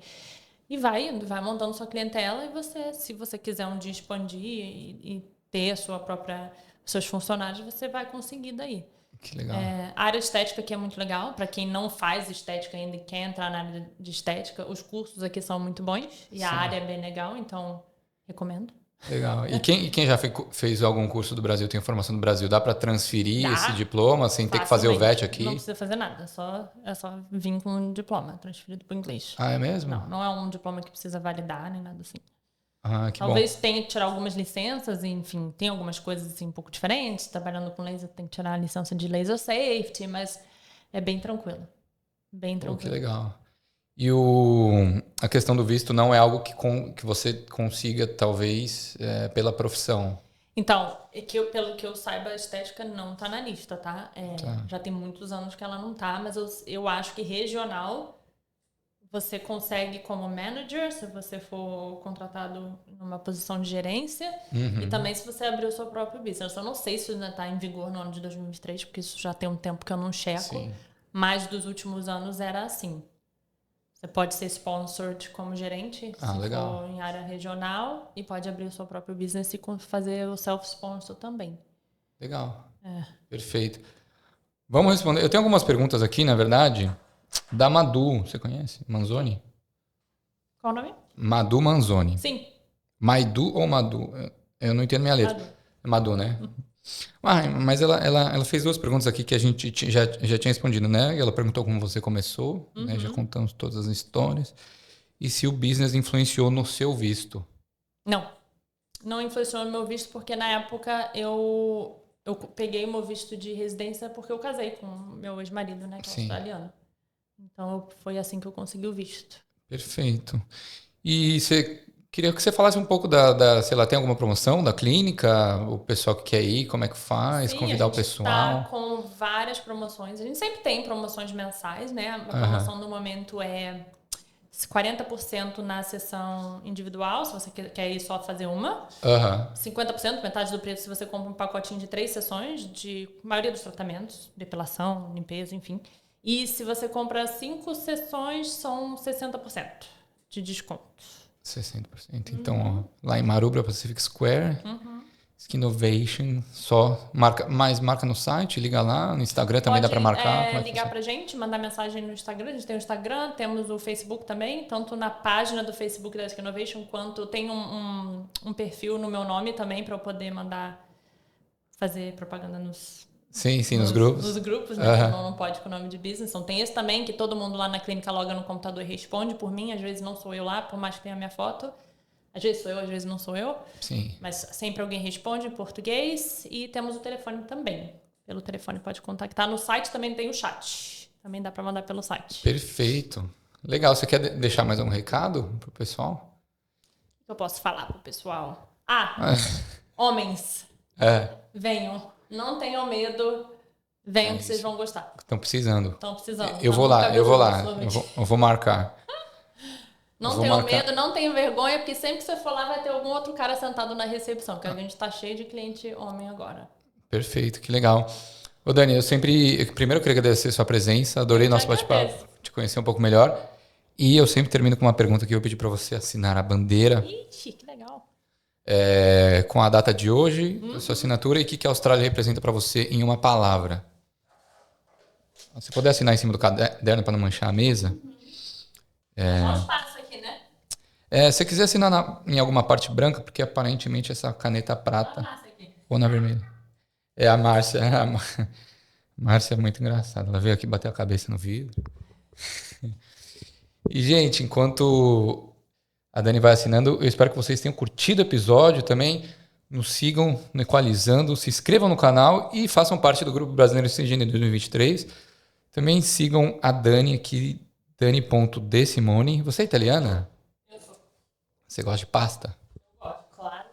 E vai montando sua clientela e você, se você quiser um dia expandir e ter seus funcionários, você vai conseguir daí. Que legal. A área estética aqui é muito legal. Para quem não faz estética ainda e quer entrar na área de estética, os cursos aqui são muito bons. E a área é bem legal, então recomendo. Legal. E quem já fez algum curso do Brasil, tem formação do Brasil, dá para transferir esse diploma sem ter que fazer o VET aqui? Não precisa fazer nada, é só vir com um diploma transferido para o inglês. É mesmo? Não é um diploma que precisa validar nem nada assim. Que Talvez bom. tenha que tirar algumas licenças, enfim, tem algumas coisas assim um pouco diferentes. Trabalhando com laser, tem que tirar a licença de laser safety, mas é bem tranquilo. Bem tranquilo. Que legal. E a questão do visto não é algo que você consiga, talvez, pela profissão? Então, pelo que eu saiba, a estética não está na lista, tá? Já tem muitos anos que ela não está, mas eu acho que regional... Você consegue como manager, se você for contratado numa posição de gerência. E também se você abrir o seu próprio business. Eu não sei se ainda está em vigor no ano de 2023, porque isso já tem um tempo que eu não checo. Sim. Mas dos últimos anos era assim. Você pode ser sponsored como gerente, se legal. for em área regional. E pode abrir o seu próprio business e fazer o self-sponsor também. Legal. Perfeito. Vamos responder. Eu tenho algumas perguntas aqui, na verdade... Da Madu, você conhece? Manzoni? Qual o nome? Madu Manzoni. Sim. Maidu ou Madu? Eu não entendo minha letra. Madu, né? Mas ela fez duas perguntas aqui que a gente já tinha respondido, né? Ela perguntou como você começou, né? Já contamos todas as histórias. E se o business influenciou no seu visto? Não influenciou no meu visto porque na época eu peguei o meu visto de residência porque eu casei com meu ex-marido, né? Que é australiano. Então, foi assim que eu consegui o visto. Perfeito. E queria que você falasse um pouco sei lá, tem alguma promoção da clínica? O pessoal que quer ir, como é que faz? Convidar o pessoal? A gente está com várias promoções. A gente sempre tem promoções mensais, né? A promoção no momento é 40% na sessão individual, se você quer ir só fazer uma. 50%, metade do preço, se você compra um pacotinho de 3 sessões, de maioria dos tratamentos, depilação, limpeza, enfim. E se você compra 5 sessões, são 60% de desconto. 60%. Então, lá em Maroubra, Pacific Square, Skinovation, marca no site, liga lá, no Instagram também dá para marcar. Ligar pra gente, mandar mensagem no Instagram. A gente tem o Instagram, temos o Facebook também, tanto na página do Facebook da Skinovation, quanto tem um perfil no meu nome também para eu poder fazer propaganda nos grupos. Nos grupos, né? Não pode com o nome de business. Então tem esse também, que todo mundo lá na clínica loga no computador e responde por mim. Às vezes não sou eu lá, por mais que tenha a minha foto. Às vezes sou eu, às vezes não sou eu. Sim. Mas sempre alguém responde em português. E temos o telefone também. Pelo telefone pode contactar. No site também tem o chat. Também dá para mandar pelo site. Perfeito. Legal. Você quer deixar mais um recado pro pessoal? O que eu posso falar pro pessoal? Homens. Venham. Não tenham medo Venham que vocês vão gostar. Estão precisando. Estão precisando. Eu vou lá. Eu vou marcar. Não tenho medo, não tenho vergonha, porque sempre que você for lá vai ter algum outro cara sentado na recepção, porque a gente tá cheio de cliente homem agora. Perfeito, que legal. Ô Dani, primeiro eu queria agradecer a sua presença, adorei nosso bate-papo, te conhecer um pouco melhor. E eu sempre termino com uma pergunta que eu pedi para você assinar a bandeira. Ixi, que legal. Com a data de hoje, a sua assinatura e o que a Austrália representa para você em uma palavra. Se puder assinar em cima do caderno para não manchar a mesa. Só espaço aqui, né? Se você quiser assinar em alguma parte branca, porque aparentemente essa caneta prata ou na vermelha. A Márcia. A Márcia é muito engraçada. Ela veio aqui bater a cabeça no vidro. E, gente, enquanto a Dani vai assinando, eu espero que vocês tenham curtido o episódio também. Nos sigam no Equalizando, se inscrevam no canal e façam parte do Grupo Brasileiro de Higiene 2023. Também sigam a Dani aqui, Dani.desimone. Você é italiana? Eu sou. Você gosta de pasta? Eu gosto, claro.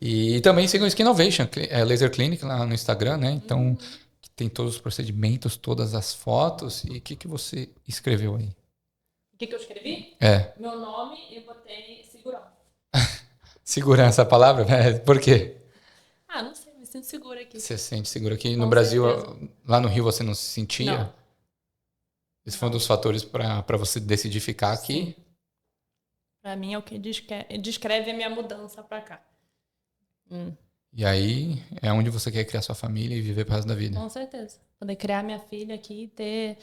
E também sigam o Skin Innovation, Laser Clinic lá no Instagram, né? Então, tem todos os procedimentos, todas as fotos. E o que você escreveu aí? O que eu escrevi? Meu nome e botei segurança. Segurança, a palavra? Por quê? Não sei, me sinto segura aqui. Você se sente segura aqui? No Brasil, lá no Rio, você não se sentia? Não. Esse foi um dos fatores para você decidir ficar aqui? Sim. Pra mim é o que descreve a minha mudança pra cá. E aí é onde você quer criar sua família e viver pro resto da vida? Com certeza. Poder criar minha filha aqui e ter,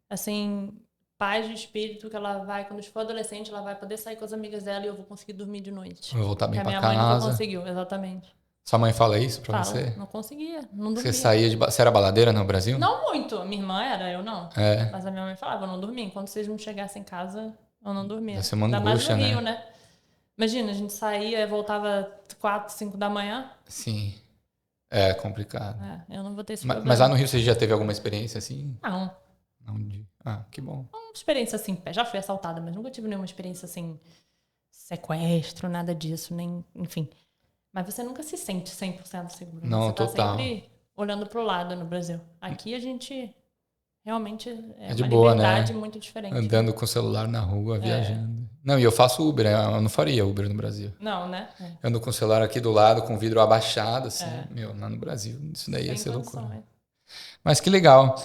assim, paz de espírito que ela vai, quando for adolescente, ela vai poder sair com as amigas dela e eu vou conseguir dormir de noite. Vou voltar bem pra casa. A minha mãe nunca conseguiu, exatamente. Sua mãe fala isso pra você? Não conseguia, não dormia. Você saía você era baladeira no Brasil? Não muito. Minha irmã era, eu não. Mas a minha mãe falava, eu não dormia. Enquanto vocês não chegassem em casa, eu não dormia. Deve ser uma angústia, ainda mais no Rio, né? Imagina, a gente saía e voltava 4, 5 da manhã. Sim. É complicado. Eu não vou ter esse problema. Mas lá no Rio você já teve alguma experiência assim? Não. Que bom. Uma experiência assim, já fui assaltada, mas nunca tive nenhuma experiência assim, sequestro, nada disso, nem, enfim. Mas você nunca se sente 100% seguro. Não, você tá total. sempre olhando pro lado no Brasil. Aqui a gente realmente é de uma boa, liberdade né? muito diferente. Andando com o celular na rua, viajando. Não, e eu faço Uber, eu não faria Uber no Brasil. Não, né? Eu ando com o celular aqui do lado, com o vidro abaixado, assim. Lá no Brasil, isso daí ia ser loucura. Mas que legal.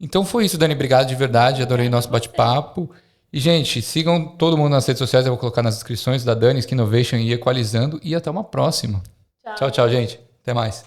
Então foi isso, Dani. Obrigado de verdade. Adorei nosso bate-papo. E, gente, sigam todo mundo nas redes sociais. Eu vou colocar nas descrições da Dani, Skin Innovation e Equalizando. E até uma próxima. Tchau, gente. Até mais.